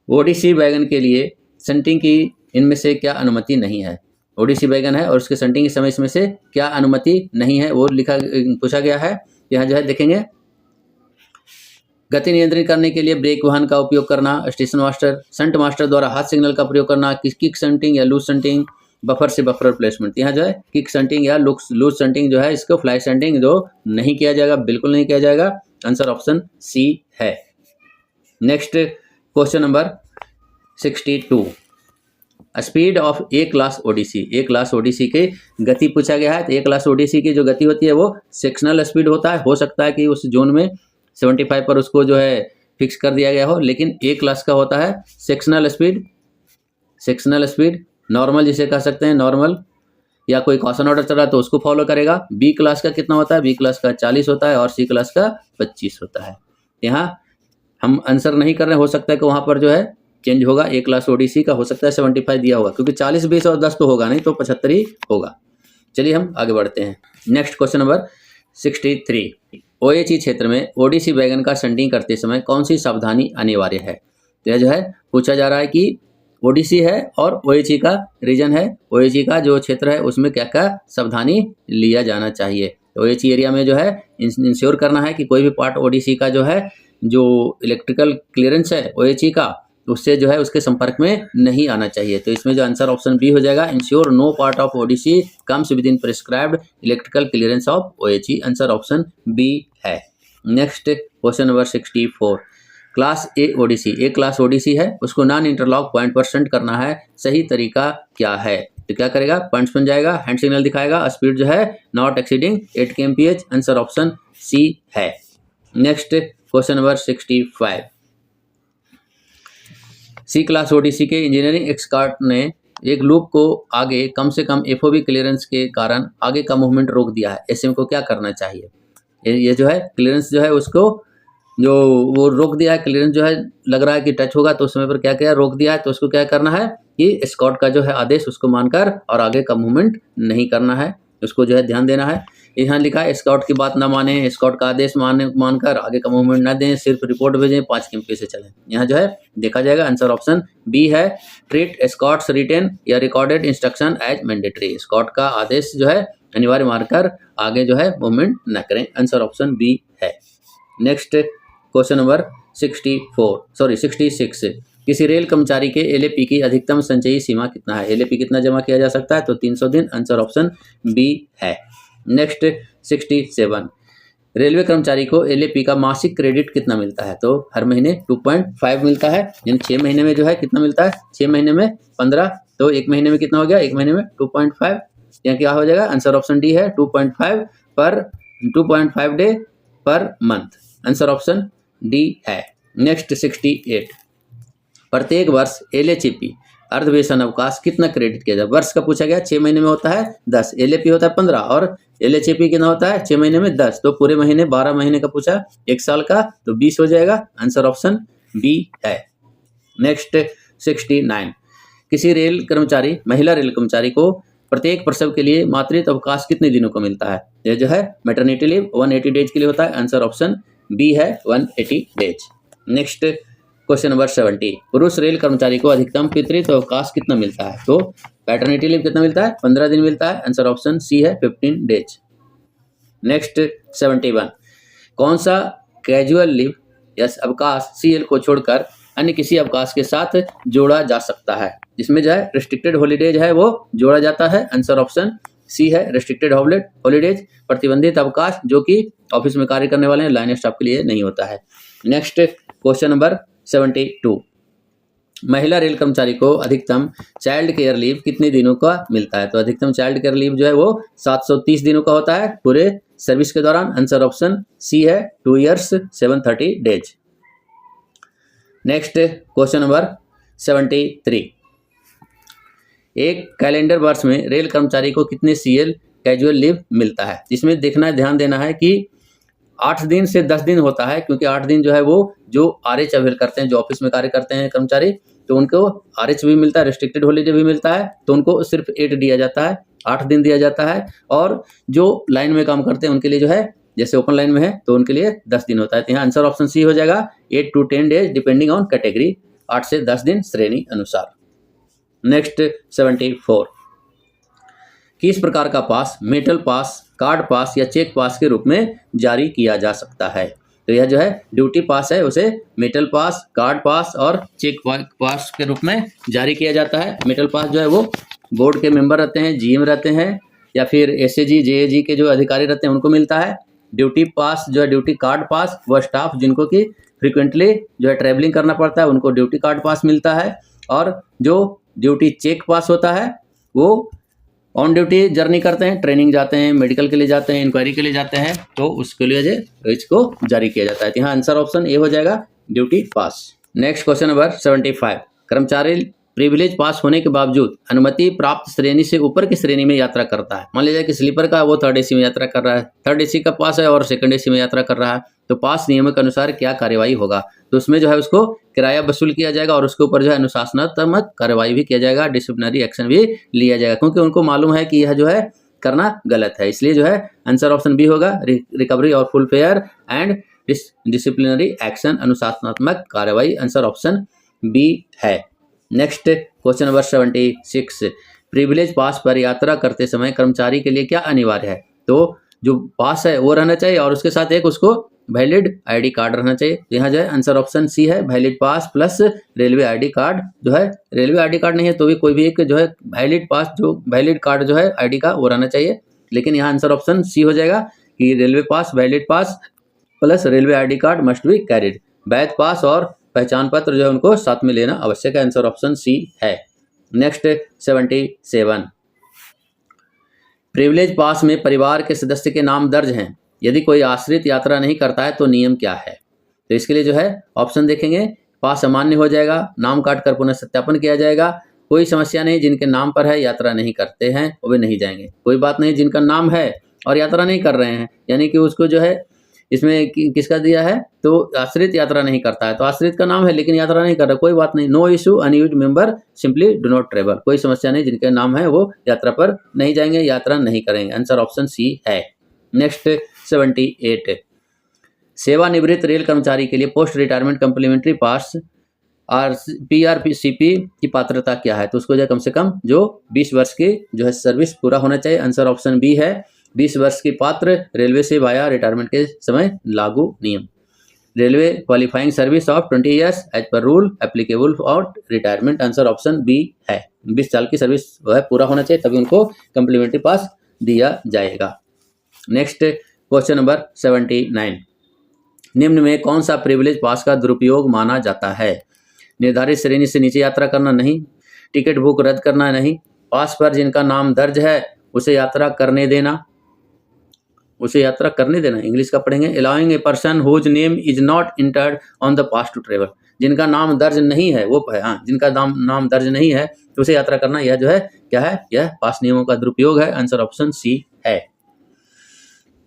ODC wagon के लिए संटिंग की इनमें से क्या अनुमति नहीं है? ODC वैगन है और उसके संटिंग के समय इसमें से क्या अनुमति नहीं है वो पूछा गया है। यहाँ जो है देखेंगे, गति नियंत्रित करने के लिए ब्रेक वाहन का उपयोग करना, स्टेशन मास्टर, संट मास्टर द्वारा हाथ सिग्नल का प्रयोग करना, किक संटिंग या लूज संटिंग, बफर से बफर प्लेसमेंट। यहाँ जो है किक संटिंग या लूज संटिंग जो है, इसको फ्लाई संटिंग जो नहीं किया जाएगा, बिल्कुल नहीं किया जाएगा। आंसर ऑप्शन सी है। Next question number 62, speed of A class ODC, A class ODC की गति पूछा गया है। तो ए क्लास ODC की जो गति होती है वो सेक्शनल स्पीड होता है। हो सकता है कि उस जोन में 75 पर उसको जो है फिक्स कर दिया गया हो, लेकिन ए क्लास का होता है sectional speed, sectional speed, normal जिसे कह सकते हैं, नॉर्मल, या कोई कॉशन ऑर्डर चला तो उसको फॉलो करेगा। बी क्लास का कितना होता है? बी क्लास का 40 होता है और सी क्लास का 25 होता है। यहाँ हम आंसर नहीं कर रहे हैं, हो सकता है कि वहाँ पर जो है चेंज होगा। ए क्लास ओडीसी का हो सकता है 75 दिया होगा, क्योंकि 40, 20 और 10 तो होगा नहीं, तो 75 ही होगा। चलिए हम आगे बढ़ते हैं। नेक्स्ट क्वेश्चन नंबर 63, ओएचई क्षेत्र में ओडीसी वैगन का संडिंग करते समय कौन सी सावधानी अनिवार्य है? तो यह जो है पूछा जा रहा है कि ओडीसी है और ओएचई का रीजन है, ओएचई का जो क्षेत्र है उसमें क्या क्या सावधानी लिया जाना चाहिए। ओएचई एरिया में जो है इंश्योर करना है कि कोई भी पार्ट ओडीसी का जो है जो इलेक्ट्रिकल क्लियरेंस है ओएचई का, उससे जो है उसके संपर्क में नहीं आना चाहिए। तो इसमें जो आंसर ऑप्शन बी हो जाएगा, ensure no part of ODC comes within prescribed electrical clearance of OHE. Answer option B है। Next question number 64, class A ODC, A class ODC है, उसको नॉन इंटरलॉक पॉइंट पर send करना है, सही तरीका क्या है? तो क्या करेगा, पॉइंट्स बन जाएगा, हैंड सिग्नल दिखाएगा, स्पीड जो है not exceeding 8 kmph। Answer option C है। Next question number 65, C class ODC के इंजीनियरिंग एक्सपर्ट ने एक लूप को आगे कम से कम एफओबी क्लियरेंस के कारण आगे का मूवमेंट रोक दिया है, ऐसे में को क्या करना चाहिए? ये जो है क्लियरेंस जो है उसको जो वो रोक दिया है, क्लियरेंस जो है लग रहा है कि टच होगा, तो उस समय पर क्या किया, रोक दिया है, तो उसको क्या करना है कि स्कॉट का जो है आदेश उसको मानकर और आगे का मूवमेंट नहीं करना है, उसको जो है ध्यान देना है। यहाँ लिखा है स्कॉट की बात ना माने, स्कॉट का आदेश मानकर आगे का मूवमेंट ना दें, सिर्फ रिपोर्ट भेजें, 5 kmph से चलें। यहाँ जो है देखा जाएगा, आंसर ऑप्शन बी है, ट्रीट स्कॉट्स रिटेन या recorded instruction as mandatory, Scott का आदेश जो है अनिवार्य मानकर आगे जो है मूवमेंट न करें। आंसर ऑप्शन बी है। नेक्स्ट क्वेश्चन नंबर 66, किसी रेल कर्मचारी के एलएपी की अधिकतम संचयी सीमा कितना है? एलएपी कितना जमा किया जा सकता है? तो 300 दिन। आंसर ऑप्शन बी है। नेक्स्ट 67, रेलवे कर्मचारी को एलएपी का मासिक क्रेडिट कितना मिलता है? तो हर महीने 2.5 मिलता है, यानी 6 महीने में जो है कितना मिलता है, 6 महीने में 15, तो 1 महीने में कितना हो गया, 1 महीने में 2.5, यहाँ क्या हो जाएगा, आंसर ऑप्शन डी है, 2.5 day per month. Answer option D है। नेक्स्ट 68, प्रत्येक वर्ष एलएचपी अर्धवेतन अवकाश कितना क्रेडिट किया जाए? वर्ष का पूछा गया, 6 महीने में होता है 10, एलएपी होता है 15 और एलएचपी कितना होता है 6 महीने में 10, तो पूरे महीने 12 महीने का पूछा, 1 साल का तो 20 हो जाएगा। आंसर ऑप्शन बी है। नेक्स्ट 69, किसी रेल कर्मचारी, महिला रेल कर्मचारी को प्रत्येक प्रसव के लिए मातृत्व अवकाश कितने दिनों को मिलता है? यह जो है मैटरनिटी लीव 180 डेज के लिए होता है। आंसर ऑप्शन बी है, 180 डेज। नेक्स्ट क्वेश्चन नंबर 70, पुरुष रेल कर्मचारी को अधिकतम पितृत्व अवकाश कितना मिलता है? तो पैटर्निटी लीव कितना मिलता है? 15 दिन मिलता है। आंसर ऑप्शन सी है, 15 डेज। नेक्स्ट 71, कौन सा कैजुअल लीव या अवकाश सीएल को छोड़कर अन्य किसी अवकाश के साथ जोड़ा जा सकता है? जिसमें जो है रिस्ट्रिक्टेड हॉलीडेज है वो जोड़ा जाता है। आंसर ऑप्शन सी है, रिस्ट्रिक्टेड हॉलीडेज, प्रतिबंधित अवकाश जो कि ऑफिस में कार्य करने वाले हैं, लाइन स्टाफ के लिए नहीं होता है। नेक्स्ट क्वेश्चन नंबर 72, महिला रेल कर्मचारी को अधिकतम चाइल्ड केयर लीव कितने दिनों का मिलता है? तो अधिकतम चाइल्ड केयर लीव जो है वो 730 दिनों का होता है पूरे सर्विस के दौरान। आंसर ऑप्शन सी है, 2 years 730 days. Next question number 73, एक कैलेंडर वर्ष में रेल कर्मचारी को कितने सीएल कैजुअल लीव मिलता है? इसमें देखना, ध्यान देना है कि 8 दिन से 10 दिन होता है, क्योंकि 8 दिन जो है वो जो आरएच अवेल करते हैं, जो ऑफिस में कार्य करते हैं कर्मचारी, तो उनको आरएच भी मिलता है, रिस्ट्रिक्टेड हॉलीडे भी मिलता है, तो उनको सिर्फ 8 दिया जाता है, 8 दिन दिया जाता है। और जो लाइन में काम करते हैं उनके लिए जो है, जैसे ओपन लाइन में है तो उनके लिए 10 दिन होता है। तो यहाँ आंसर ऑप्शन सी हो जाएगा, 8 to 10 days depending on category, 8 से 10 दिन श्रेणी अनुसार। नेक्स्ट 74, किस प्रकार का पास मेटल पास, कार्ड पास या चेक पास के रूप में जारी किया जा सकता है? तो यह जो है ड्यूटी पास है, उसे मेटल पास, कार्ड पास और चेक पास के रूप में जारी किया जाता है। मेटल पास जो है वो बोर्ड के मेंबर रहते हैं, जीएम रहते हैं, या फिर एसएजी जेएजी के जो अधिकारी रहते हैं उनको मिलता है। ड्यूटी पास जो है, ड्यूटी कार्ड पास, वह स्टाफ जिनको कि फ्रिक्वेंटली जो है ट्रैवलिंग करना पड़ता है उनको ड्यूटी कार्ड पास मिलता है। और जो ड्यूटी चेक पास होता है वो ऑन ड्यूटी जर्नी करते हैं, ट्रेनिंग जाते हैं, मेडिकल के लिए जाते हैं, इंक्वायरी के लिए जाते हैं, तो उसके लिए इसको जारी किया जाता है। तो यहाँ आंसर ऑप्शन ए हो जाएगा, ड्यूटी पास। नेक्स्ट क्वेश्चन नंबर 75, कर्मचारी प्रिविलेज पास होने के बावजूद अनुमति प्राप्त श्रेणी से ऊपर की श्रेणी में यात्रा करता है। मान लीजिए कि स्लीपर का वो थर्ड एसी में यात्रा कर रहा है, थर्ड एसी का पास है और सेकंड एसी में यात्रा कर रहा है, तो पास नियमों के अनुसार क्या कार्यवाही होगा, तो उसमें जो है उसको किराया वसूल किया जाएगा और उसके ऊपर जो है अनुशासनात्मक कार्रवाई भी किया जाएगा, डिसिप्लिनरी एक्शन भी लिया जाएगा, क्योंकि उनको मालूम है कि यह जो है करना गलत है। इसलिए जो है आंसर ऑप्शन बी होगा, रिकवरी और full fair and disciplinary action, अनुशासनात्मक कार्रवाई, आंसर ऑप्शन बी है। नेक्स्ट क्वेश्चन नंबर 76, प्रिविलेज पास पर यात्रा करते समय कर्मचारी के लिए क्या अनिवार्य है, तो जो पास है वो रहना चाहिए और उसके साथ एक उसको वैलिड आईडी कार्ड रहना चाहिए। यहाँ जो है आंसर ऑप्शन सी है, वैलिड पास प्लस रेलवे आईडी कार्ड, जो है रेलवे आईडी कार्ड नहीं है तो भी कोई भी एक जो है वैलिड पास, जो वैलिड कार्ड जो है आईडी का वो रहना चाहिए, लेकिन यहाँ आंसर ऑप्शन सी हो जाएगा कि railway pass, valid pass plus railway ID card must be carried. वैध पास और पहचान पत्र जो है उनको साथ में लेना आवश्यक है, आंसर ऑप्शन सी है। नेक्स्ट 77, प्रिविलेज पास में परिवार के सदस्य के नाम दर्ज हैं, यदि कोई आश्रित यात्रा नहीं करता है तो नियम क्या है, तो इसके लिए जो है ऑप्शन देखेंगे, पास अमान्य हो जाएगा, नाम काट कर पुनः सत्यापन किया जाएगा, कोई समस्या नहीं, जिनके नाम पर है यात्रा नहीं करते हैं वो भी नहीं जाएंगे, कोई बात नहीं, जिनका नाम है और यात्रा नहीं कर रहे हैं, यानी कि उसको जो है इसमें किसका दिया है, तो आश्रित यात्रा नहीं करता है, तो आश्रित का नाम है लेकिन यात्रा नहीं कर रहा, कोई बात नहीं, no issue, unused member simply do not travel, कोई समस्या नहीं, जिनके नाम है वो यात्रा पर नहीं जाएंगे, यात्रा नहीं करेंगे, आंसर ऑप्शन सी है। नेक्स्ट 78, सेवानिवृत्त रेल कर्मचारी के लिए पोस्ट रिटायरमेंट कम्प्लीमेंट्री पास और PRPCP की पात्रता क्या है, तो उसको जो कम से कम जो 20 वर्ष की जो है सर्विस पूरा होना चाहिए, आंसर ऑप्शन बी है, 20 वर्ष की पात्र रेलवे से वाया रिटायरमेंट के समय लागू नियम, railway qualifying service of 20 years as per rule applicable for retirement, answer option B है, 20 साल की सर्विस वह पूरा होना चाहिए तभी उनको कम्प्लीमेंट्री पास दिया जाएगा। नेक्स्ट क्वेश्चन नंबर 79, निम्न में कौन सा प्रिविलेज पास का दुरुपयोग माना जाता है, निर्धारित श्रेणी से नीचे यात्रा करना नहीं, टिकट बुक रद्द करना नहीं, पास पर जिनका नाम दर्ज है उसे यात्रा करने देना, उसे यात्रा करने देना, इंग्लिश का पढ़ेंगे, allowing a person whose name is not entered on the pass to travel, जिनका नाम दर्ज नहीं है वो है, हाँ जिनका नाम दर्ज नहीं है तो उसे यात्रा करना, यह जो है क्या है, यह पास नियमों का दुरुपयोग है, आंसर ऑप्शन सी है।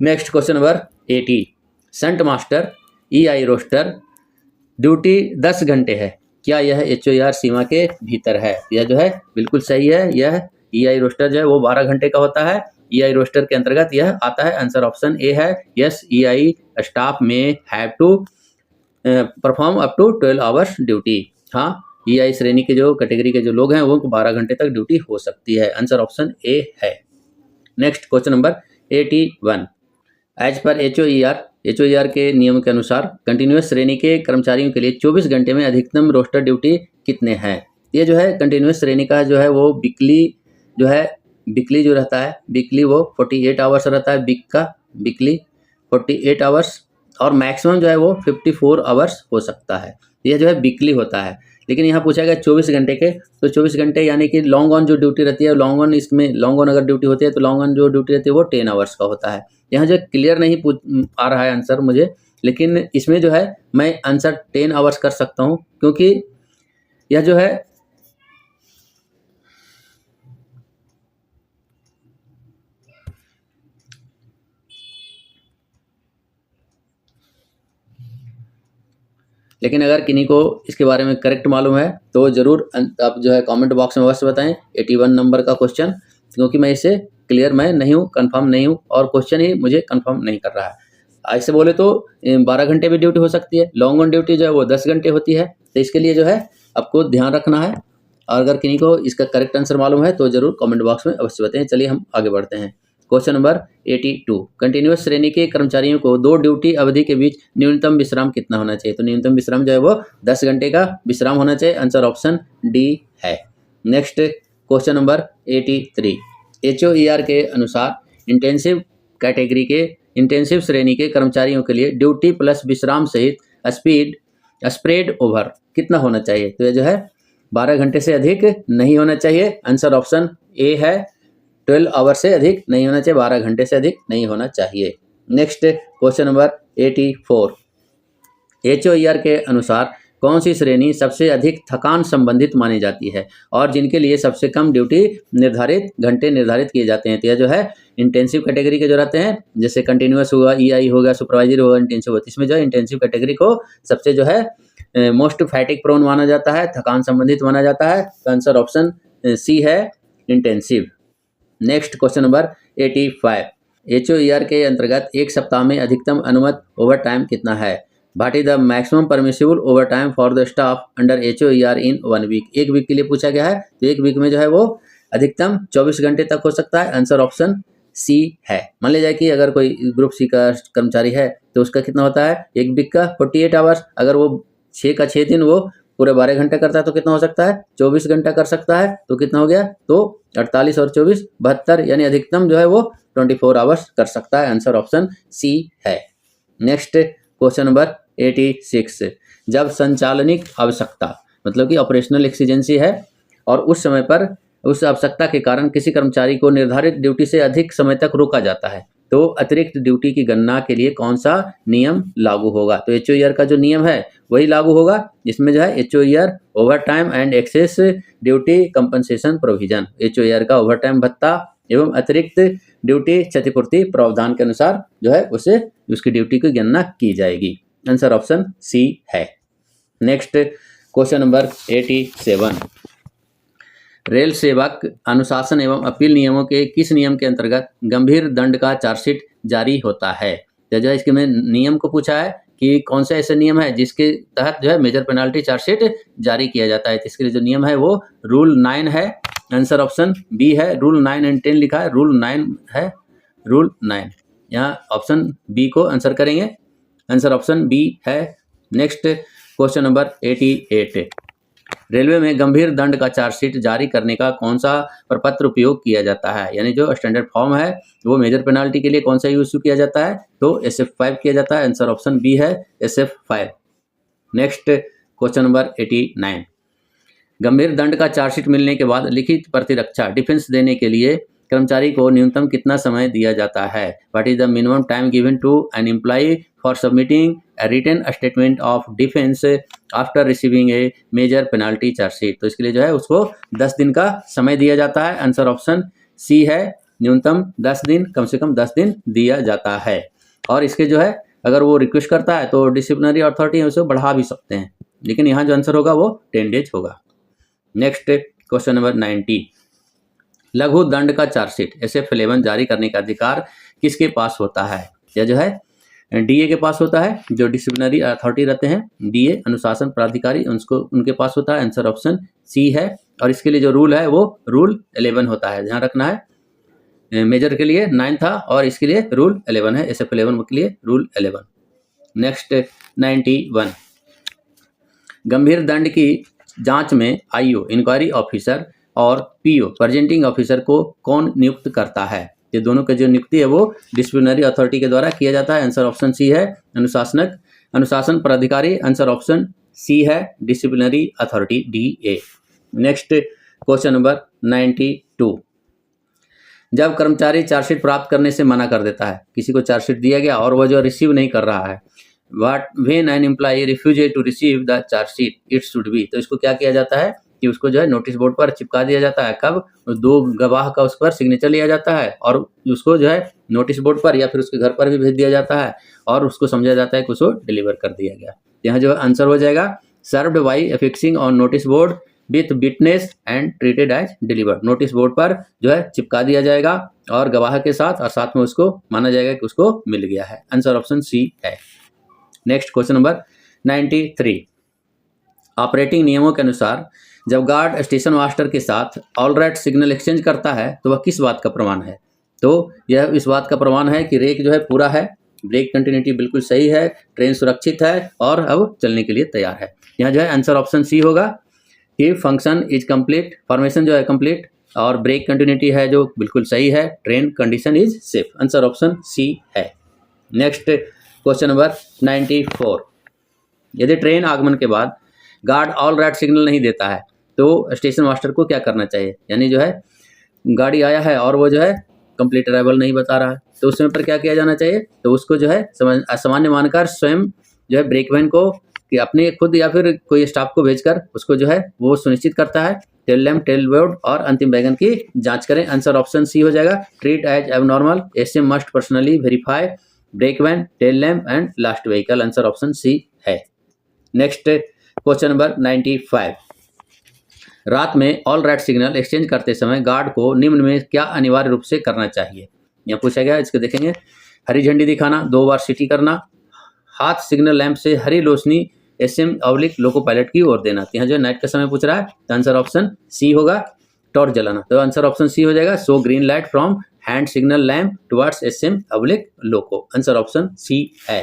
Next question number 80, shunt master EI roster duty 10 घंटे है, क्या यह HOAR सीमा के भीतर है, यह जो है बिल्कुल सही है, यह EI रोस्टर जो है वो 12 घंटे का होता है, EI रोस्टर के अंतर्गत यह आता है, आंसर ऑप्शन ए है, यस EI स्टाफ में have to perform up to 12 hours duty, हाँ EI श्रेणी के जो कैटेगरी के जो लोग हैं वो 12 घंटे तक ड्यूटी हो सकती है, आंसर ऑप्शन ए है। Next question number 81, as per HOAR के नियम के अनुसार कंटिन्यूअस श्रेणी के कर्मचारियों के लिए 24 घंटे में अधिकतम रोस्टर ड्यूटी कितने हैं, ये जो है कंटिन्यूअस श्रेणी का जो है वो वीकली जो रहता है, वीकली वो 48 आवर्स रहता है, वीकली 48 आवर्स और मैक्सिमम जो है वो 54 आवर्स हो सकता है, यह जो है वीकली होता है, लेकिन यहाँ पूछा गया 24 घंटे के, तो 24 घंटे यानी कि लॉन्ग ऑन जो ड्यूटी रहती है, लॉन्ग ऑन इसमें लॉन्ग ऑन अगर ड्यूटी होती है तो लॉन्ग ऑन जो ड्यूटी रहती है वो 10 आवर्स का होता है, यहाँ जो क्लियर नहीं आ रहा है आंसर मुझे, लेकिन इसमें जो है मैं आंसर 10 आवर्स कर सकता हूँ, क्योंकि यह जो है लेकिन अगर किन्हीं को इसके बारे में करेक्ट मालूम है तो ज़रूर आप जो है कमेंट बॉक्स में अवश्य बताएं 81 नंबर का क्वेश्चन, क्योंकि मैं इसे क्लियर मैं नहीं हूँ, कंफर्म नहीं हूँ और क्वेश्चन ही मुझे कंफर्म नहीं कर रहा है। ऐसे बोले तो 12 घंटे भी ड्यूटी हो सकती है, लॉन्ग ऑन ड्यूटी जो है वो 10 घंटे होती है, तो इसके लिए जो है आपको ध्यान रखना है, और अगर किन्हीं को इसका करेक्ट आंसर मालूम है तो ज़रूर कमेंट बॉक्स में अवश्य बताएं। चलिए हम आगे बढ़ते हैं। क्वेश्चन नंबर 82, कंटिन्यूअस श्रेणी के कर्मचारियों को 2 ड्यूटी अवधि के बीच न्यूनतम विश्राम कितना होना चाहिए, तो न्यूनतम विश्राम जो है वो 10 घंटे का विश्राम होना चाहिए, आंसर ऑप्शन डी है। नेक्स्ट क्वेश्चन नंबर 83, HOAR के अनुसार इंटेंसिव कैटेगरी के इंटेंसिव श्रेणी के कर्मचारियों के लिए ड्यूटी प्लस विश्राम सहित स्प्रेड ओवर कितना होना चाहिए, तो ये जो है 12 घंटे से अधिक नहीं होना चाहिए, आंसर ऑप्शन ए है, 12 आवर से अधिक नहीं होना चाहिए, 12 घंटे से अधिक नहीं होना चाहिए। नेक्स्ट क्वेश्चन नंबर 84, HOAR के अनुसार कौन सी श्रेणी सबसे अधिक थकान संबंधित मानी जाती है और जिनके लिए सबसे कम ड्यूटी घंटे निर्धारित किए जाते हैं? तो यह जो है इंटेंसिव कैटेगरी के जो रहते हैं, जैसे कंटिन्यूअस हुआ, ईआई होगा, सुपरवाइजरी होगा, इंटेंसिव होगा, इसमें जो है इंटेंसिव कैटेगरी को सबसे जो है मोस्ट फैटिक प्रोन माना जाता है, थकान संबंधित माना जाता है। तो आंसर ऑप्शन सी है, intensive. Next question number 85, HOER के अंतर्गत एक सप्ताह में अधिकतम अनुमत ओवर टाइम कितना है? What is the maximum permissible overtime for the staff under HOER in 1 week? एक वीक के लिए पूछा गया है, तो एक वीक में जो है वो अधिकतम 24 घंटे तक हो सकता है। आंसर ऑप्शन सी है। मान लिया जाए कि अगर कोई ग्रुप सी का कर्मचारी है तो उसका कितना होता है, एक वीक का 48 आवर्स। अगर वो 6 का 6 दिन वो पूरे 12 घंटे करता है तो कितना हो सकता है, 24 घंटा कर सकता है। तो कितना हो गया, तो 48 और 24 72, यानी अधिकतम जो है वो 24 आवर्स कर सकता है। आंसर ऑप्शन सी है। नेक्स्ट क्वेश्चन नंबर 86, जब संचालनिक आवश्यकता मतलब कि ऑपरेशनल एक्सीजेंसी है और उस समय पर उस आवश्यकता के कारण किसी कर्मचारी को निर्धारित ड्यूटी से अधिक समय तक रोका जाता है, तो अतिरिक्त ड्यूटी की गणना के लिए कौन सा नियम लागू होगा? तो HOER का जो नियम है वही लागू होगा, जिसमें जो है HOER overtime and excess duty compensation provision, HOER का ओवर टाइम भत्ता एवं अतिरिक्त ड्यूटी क्षतिपूर्ति प्रावधान के अनुसार जो है उसे उसकी ड्यूटी की गणना की जाएगी। आंसर ऑप्शन सी है। नेक्स्ट क्वेश्चन नंबर 87, रेल सेवक अनुशासन एवं अपील नियमों के किस नियम के अंतर्गत गंभीर दंड का चार्जशीट जारी होता है? तो जो है इसके में नियम को पूछा है कि कौन सा ऐसा नियम है जिसके तहत जो है मेजर पेनाल्टी चार्जशीट जारी किया जाता है। तो इसके लिए जो नियम है वो रूल 9 है। आंसर ऑप्शन बी है। रूल 9 एंड 10 लिखा है, रूल 9 है, रूल 9। यहाँ ऑप्शन बी को आंसर करेंगे। आंसर ऑप्शन बी है। नेक्स्ट क्वेश्चन नंबर 88, रेलवे में गंभीर दंड का चार्जशीट जारी करने का कौन सा प्रपत्र उपयोग किया जाता है? यानी जो स्टैंडर्ड फॉर्म है वो मेजर पेनाल्टी के लिए कौन सा इशू किया जाता है? तो SF5 किया जाता है। आंसर ऑप्शन बी है, SF5। नेक्स्ट क्वेश्चन नंबर 89, गंभीर दंड का चार्जशीट मिलने के बाद लिखित प्रतिरक्षा डिफेंस देने के लिए कर्मचारी को न्यूनतम कितना समय दिया जाता है? What is the minimum time given to an employee for submitting a written statement of defense after receiving a major penalty charge sheet? तो इसके लिए जो है उसको 10 दिन का समय दिया जाता है। आंसर ऑप्शन सी है, न्यूनतम 10 दिन, कम से कम 10 दिन दिया जाता है। और इसके जो है अगर वो रिक्वेस्ट करता है तो डिसिप्लिनरी अथॉरिटी है उसे बढ़ा भी सकते हैं, लेकिन यहाँ जो आंसर होगा वो 10 डेज होगा। नेक्स्ट क्वेश्चन नंबर 90, लघु दंड का चार्जशीट SF11 जारी करने का अधिकार किसके पास होता है? यह जो है DA के पास होता है, जो डिसिप्लिनरी अथॉरिटी रहते हैं, DA अनुशासन प्राधिकारी, उनके पास होता है। आंसर ऑप्शन सी है। और इसके लिए जो रूल है वो रूल 11 होता है। ध्यान रखना है, मेजर के लिए 9 था और इसके लिए रूल 11 है, SF11 के लिए रूल 11। नेक्स्ट 91, गंभीर दंड की जांच में IO इंक्वायरी ऑफिसर और PO प्रेजेंटिंग ऑफिसर को कौन नियुक्त करता है? ये दोनों का जो नियुक्ति है वो डिसिप्लिनरी अथॉरिटी के द्वारा किया जाता है। आंसर ऑप्शन सी है, अनुशासन प्राधिकारी। आंसर ऑप्शन सी है, disciplinary authority DA। Next question number 92, जब कर्मचारी चार्जशीट प्राप्त करने से मना कर देता है, किसी को चार्जशीट दिया गया और वह जो रिसीव नहीं कर रहा है, when an employee refuses to receive the chargesheet it should be, तो इसको क्या किया जाता है कि उसको जो है नोटिस बोर्ड पर चिपका दिया जाता है। कब? 2 गवाह का उस पर सिग्नेचर लिया जाता है और उसको जो है नोटिस बोर्ड पर या फिर उसके घर पर भी भेज दिया जाता है और उसको समझा जाता है कि उसको डिलीवर कर दिया गया। यहाँ जो आंसर हो जाएगा served by affixing on notice board with witness and treated as delivered. Notice board पर जो है चिपका दिया जाएगा और गवाह के साथ, और साथ में उसको माना जाएगा कि उसको मिल गया है। आंसर ऑप्शन सी है। नेक्स्ट क्वेश्चन नंबर 93, ऑपरेटिंग नियमों के अनुसार जब गार्ड स्टेशन मास्टर के साथ ऑल राइट सिग्नल एक्सचेंज करता है तो वह किस बात का प्रमाण है? तो यह इस बात का प्रमाण है कि रेक जो है पूरा है, ब्रेक कंटिन्यूटी बिल्कुल सही है, ट्रेन सुरक्षित है और अब चलने के लिए तैयार है। यहाँ जो है आंसर ऑप्शन सी होगा कि फंक्शन इज कंप्लीट, फॉर्मेशन जो है कंप्लीट और ब्रेक कंटिन्यूटी है जो बिल्कुल सही है, train condition is safe. Answer option C है। नेक्स्ट क्वेश्चन नंबर 94, यदि ट्रेन आगमन के बाद गार्ड ऑल राइट सिग्नल नहीं देता है तो स्टेशन मास्टर को क्या करना चाहिए? यानी जो है गाड़ी आया है और वो जो है कंप्लीट अराइवल नहीं बता रहा है, तो उस समय पर क्या किया जाना चाहिए? तो उसको जो है असामान्य मानकर स्वयं जो है ब्रेक वैन को कि अपने खुद या फिर कोई स्टाफ को भेजकर उसको जो है वो सुनिश्चित करता है। टेल लैम्प, टेल बोर्ड और अंतिम वैगन की जांच करें। आंसर ऑप्शन सी हो जाएगा। Treat as abnormal, SM must personally verify brake van, tail lamp and last vehicle. Answer option C है। Next question number 95। रात में ऑल राइट सिग्नल एक्सचेंज करते समय गार्ड को निम्न में क्या अनिवार्य रूप से करना चाहिए? यहाँ पूछा गया, इसको देखेंगे। हरी झंडी दिखाना, 2 बार सीटी करना, हाथ सिग्नल लैंप से हरी रोशनी एसएम ऑब्लिक लोको पायलट की ओर देना। यहाँ जो नाइट का समय पूछ रहा है तो आंसर ऑप्शन सी होगा, टॉर्च जलाना। तो आंसर ऑप्शन सी हो जाएगा। So green light from hand signal lamp towards SM oblique loco. Answer option C है।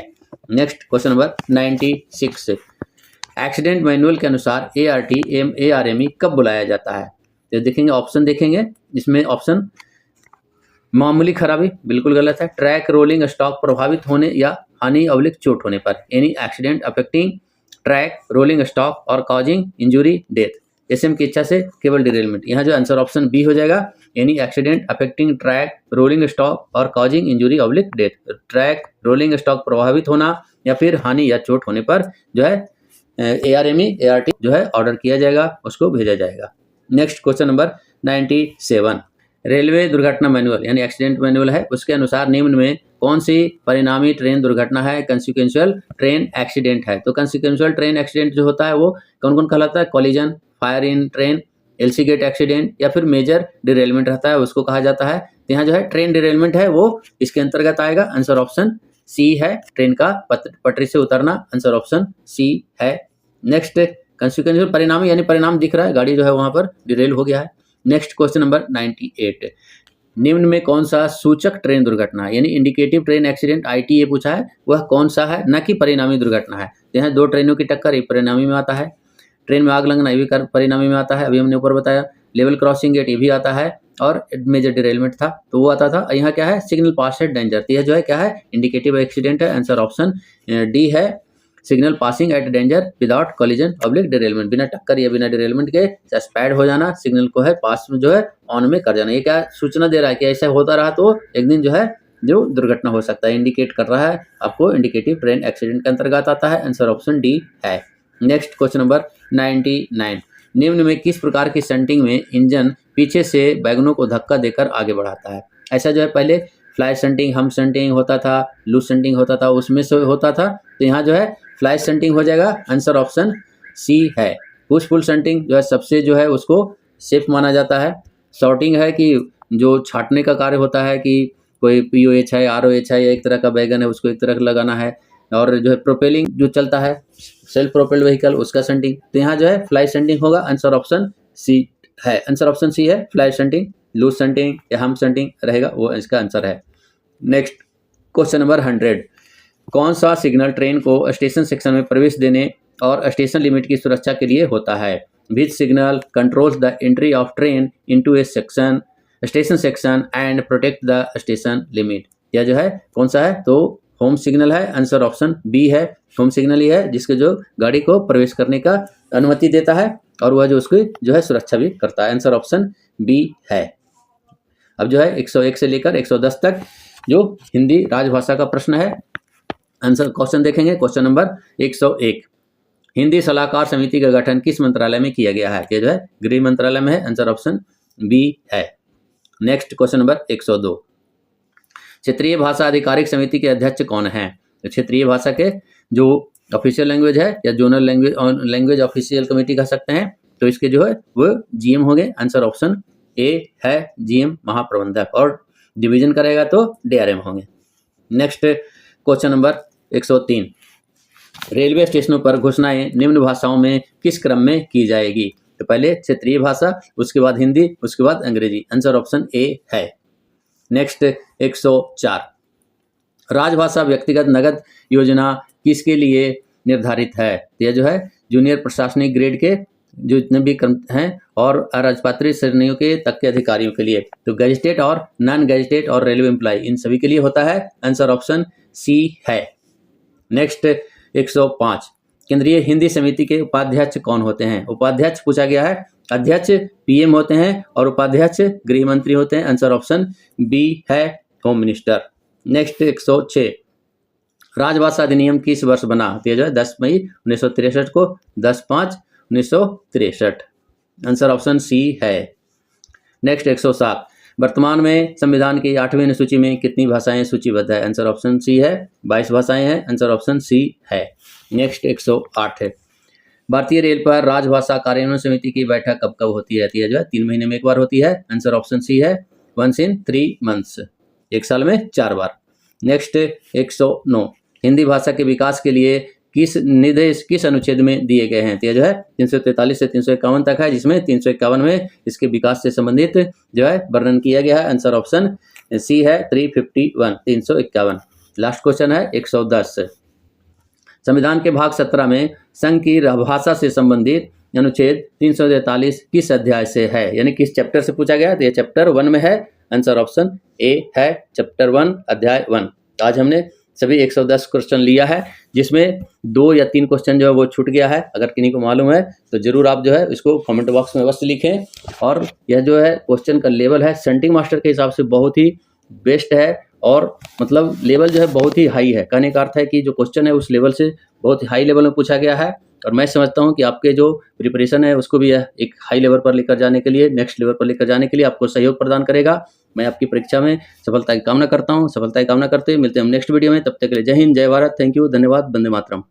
Next question number 96। Accident manual के अनुसार ART ARME कब बुलाया जाता है? तो देखेंगे, ऑप्शन देखेंगे। इसमें ऑप्शन मामूली खराबी बिल्कुल गलत है। ट्रैक रोलिंग स्टॉक प्रभावित होने या हानि ऑब्लिक चोट होने पर, any accident affecting track rolling stock और कॉजिंग इंजुरी डेथ। एसएम की इच्छा से केवल डिरेलमेंट। यहाँ जो आंसर ऑप्शन बी हो जाएगा। Any accident affecting track rolling stock और causing injury oblique death. Track rolling stock प्रभावित होना या फिर हानि या चोट होने पर जो है ARME ART जो है ऑर्डर किया जाएगा, उसको भेजा जाएगा। Next question number 97। रेलवे दुर्घटना मैनुअल यानी एक्सीडेंट मैनुअल है, उसके अनुसार निम्न में कौन सी परिणामी ट्रेन दुर्घटना है? कंसिक्वेंशियल ट्रेन एक्सीडेंट है। तो कंसिक्वेंशियल ट्रेन एक्सीडेंट जो होता है वो कौन कौन कहलाता है? Collision, fire in train, LC gate accident या फिर मेजर डिरेलमेंट रहता है, उसको कहा जाता है। तो यहाँ जो है ट्रेन डिरेलमेंट है वो इसके अंतर्गत आएगा। आंसर ऑप्शन सी है, ट्रेन का पटरी से उतरना। आंसर ऑप्शन सी है। नेक्स्ट कंसिक्वेंशियल परिणामी यानी परिणाम दिख रहा है, गाड़ी जो है वहां पर डिरेल हो गया है। Next question number 98। निम्न में कौन सा सूचक ट्रेन दुर्घटना है यानी इंडिकेटिव ट्रेन एक्सीडेंट ITA पूछा है, वह कौन सा है, न कि परिणामी दुर्घटना है? यहाँ 2 ट्रेनों की टक्कर, ये परिणामी में आता है। ट्रेन में आग लगना, ये भी परिणामी में आता है, अभी हमने ऊपर बताया। लेवल क्रॉसिंग गेट, ये भी आता है। और मेजर डिरेलमेंट था तो वो आता था। यहाँ क्या है? Signal pass at danger. यह जो है क्या है? इंडिकेटिव एक्सीडेंट है। आंसर ऑप्शन डी है। Signal passing at danger without collision oblique derailment, बिना टक्कर या बिना डिरेलमेंट के सस्पेंड हो जाना, सिग्नल को है पास में जो है ऑन में कर जाना। ये क्या सूचना दे रहा है कि ऐसा होता रहा तो एक दिन जो है जो दुर्घटना हो सकता है, इंडिकेट कर रहा है आपको। इंडिकेटिव ट्रेन एक्सीडेंट के अंतर्गत आता है। आंसर ऑप्शन डी है। Next question number 99। निम्न में किस प्रकार की शंटिंग में इंजन पीछे से वैगनों को धक्का देकर आगे बढ़ाता है? ऐसा जो है पहले फ्लाई शंटिंग, हम शंटिंग होता था, लूज शंटिंग होता था, उसमें से होता था। तो यहाँ जो है फ्लाई शंटिंग हो जाएगा। आंसर ऑप्शन सी है। पुश पुल शंटिंग जो है सबसे जो है उसको सेफ माना जाता है। शॉर्टिंग है कि जो छाटने का कार्य होता है कि कोई POH है, ROH है या एक तरह का वैगन है उसको एक तरह का लगाना है। और जो है प्रोपेलिंग जो चलता है सेल्फ प्रोपेल्ड व्हीकल, उसका शंटिंग। तो यहाँ जो है फ्लाई शंटिंग होगा। आंसर ऑप्शन सी है। आंसर ऑप्शन सी है, फ्लाई शंटिंग। लूज शंटिंग या हम शंटिंग रहेगा वो इसका आंसर है। Next question number 100। कौन सा सिग्नल ट्रेन को स्टेशन सेक्शन में प्रवेश देने और स्टेशन लिमिट की सुरक्षा के लिए होता है? Which signal controls the entry of train into a section station section and protect the station limit. यह जो है कौन सा है? तो होम सिग्नल है। आंसर ऑप्शन बी है। होम सिग्नल ही है जिसके जो गाड़ी को प्रवेश करने का अनुमति देता है और वह जो उसकी जो है सुरक्षा भी करता है। आंसर ऑप्शन बी है। अब जो है 101 से लेकर 110 तक जो हिंदी राजभाषा का प्रश्न है, आंसर क्वेश्चन देखेंगे। Question number 101। हिंदी सलाहकार समिति का गठन किस मंत्रालय में किया गया है? ये जो है गृह मंत्रालय में है। आंसर ऑप्शन बी है। Next question number 102। क्षेत्रीय भाषा आधिकारिक समिति के अध्यक्ष कौन है? तो क्षेत्रीय भाषा के जो ऑफिशियल लैंग्वेज है या जोनल लैंग्वेज ऑफिशियल कमेटी कह सकते हैं, तो इसके जो है वो GM होंगे। आंसर ऑप्शन ए है, GM महाप्रबंधक। और डिवीजन करेगा तो DRM होंगे। Next question number 103। रेलवे स्टेशनों पर घोषणाएं निम्न भाषाओं में किस क्रम में की जाएगी? तो पहले क्षेत्रीय भाषा, उसके बाद हिंदी, उसके बाद अंग्रेजी। आंसर ऑप्शन ए है। नेक्स्ट 104। राजभाषा व्यक्तिगत नगद योजना किसके लिए निर्धारित है? यह जो है जूनियर प्रशासनिक ग्रेड के जो जितने भी कर्म हैं और अराजपत्रित श्रेणियों के तक के अधिकारियों के लिए। तो गैजेटेड और नॉन गैजेटेड और रेलवे एम्प्लॉय, इन सभी के लिए होता है। आंसर ऑप्शन सी है। नेक्स्ट 105। केंद्रीय हिंदी समिति के उपाध्यक्ष कौन होते हैं? उपाध्यक्ष पूछा गया है। अध्यक्ष PM होते हैं और उपाध्यक्ष गृह मंत्री होते हैं। आंसर ऑप्शन बी है, होम मिनिस्टर। नेक्स्ट 106। राजभाषा अधिनियम किस वर्ष बना? तो ये जो है 10 मई 1963 को, 10/5/1963। आंसर ऑप्शन सी है। नेक्स्ट 107, वर्तमान में संविधान की 8वीं अनुसूची में कितनी भाषाएं सूचीबद्ध है? आंसर ऑप्शन सी है, 22 भाषाएं हैं। आंसर ऑप्शन सी है। नेक्स्ट 108 है, भारतीय रेल पर राजभाषा कार्यान्वयन समिति की बैठक कब कब होती है? तो ये जो है 3 महीने में एक बार होती है। आंसर ऑप्शन सी है, 1 in 3 months, एक साल में 4 बार। नेक्स्ट 109, हिंदी भाषा के विकास के लिए किस निर्देश किस अनुच्छेद में दिए गए हैं? तो ये जो है 343 से 351 तक है, जिसमें 351 में इसके विकास से संबंधित जो है वर्णन किया गया है। आंसर ऑप्शन सी है, 351, 351। लास्ट क्वेश्चन है 110, संविधान के भाग 17 में संघ की भाषा से संबंधित अनुच्छेद 343 किस अध्याय से है, यानी किस चैप्टर से पूछा गया? तो ये चैप्टर 1 में है। आंसर ऑप्शन ए है, चैप्टर 1 अध्याय 1। आज हमने सभी 110 क्वेश्चन लिया है, जिसमें 2 या 3 क्वेश्चन जो है वो छूट गया है। अगर किन्हीं को मालूम है तो जरूर आप जो है इसको कमेंट बॉक्स में अवश्य लिखें। और यह जो है क्वेश्चन का लेवल है सेंटिंग मास्टर के हिसाब से बहुत ही बेस्ट है, और मतलब लेवल जो है बहुत ही हाई है। कहने का अर्थ है कि जो क्वेश्चन है उस लेवल से बहुत हाई लेवल में पूछा गया है। और मैं समझता हूं कि आपके जो प्रिपरेशन है उसको भी एक हाई लेवल पर लेकर जाने के लिए, नेक्स्ट लेवल पर लेकर जाने के लिए आपको सहयोग प्रदान करेगा। मैं आपकी परीक्षा में सफलता की कामना करता हूं। सफलता की कामना करते हुए मिलते हैं हम नेक्स्ट वीडियो में। तब तक के लिए जय हिंद, जय भारत, थैंक यू, धन्यवाद, वंदे मातरम।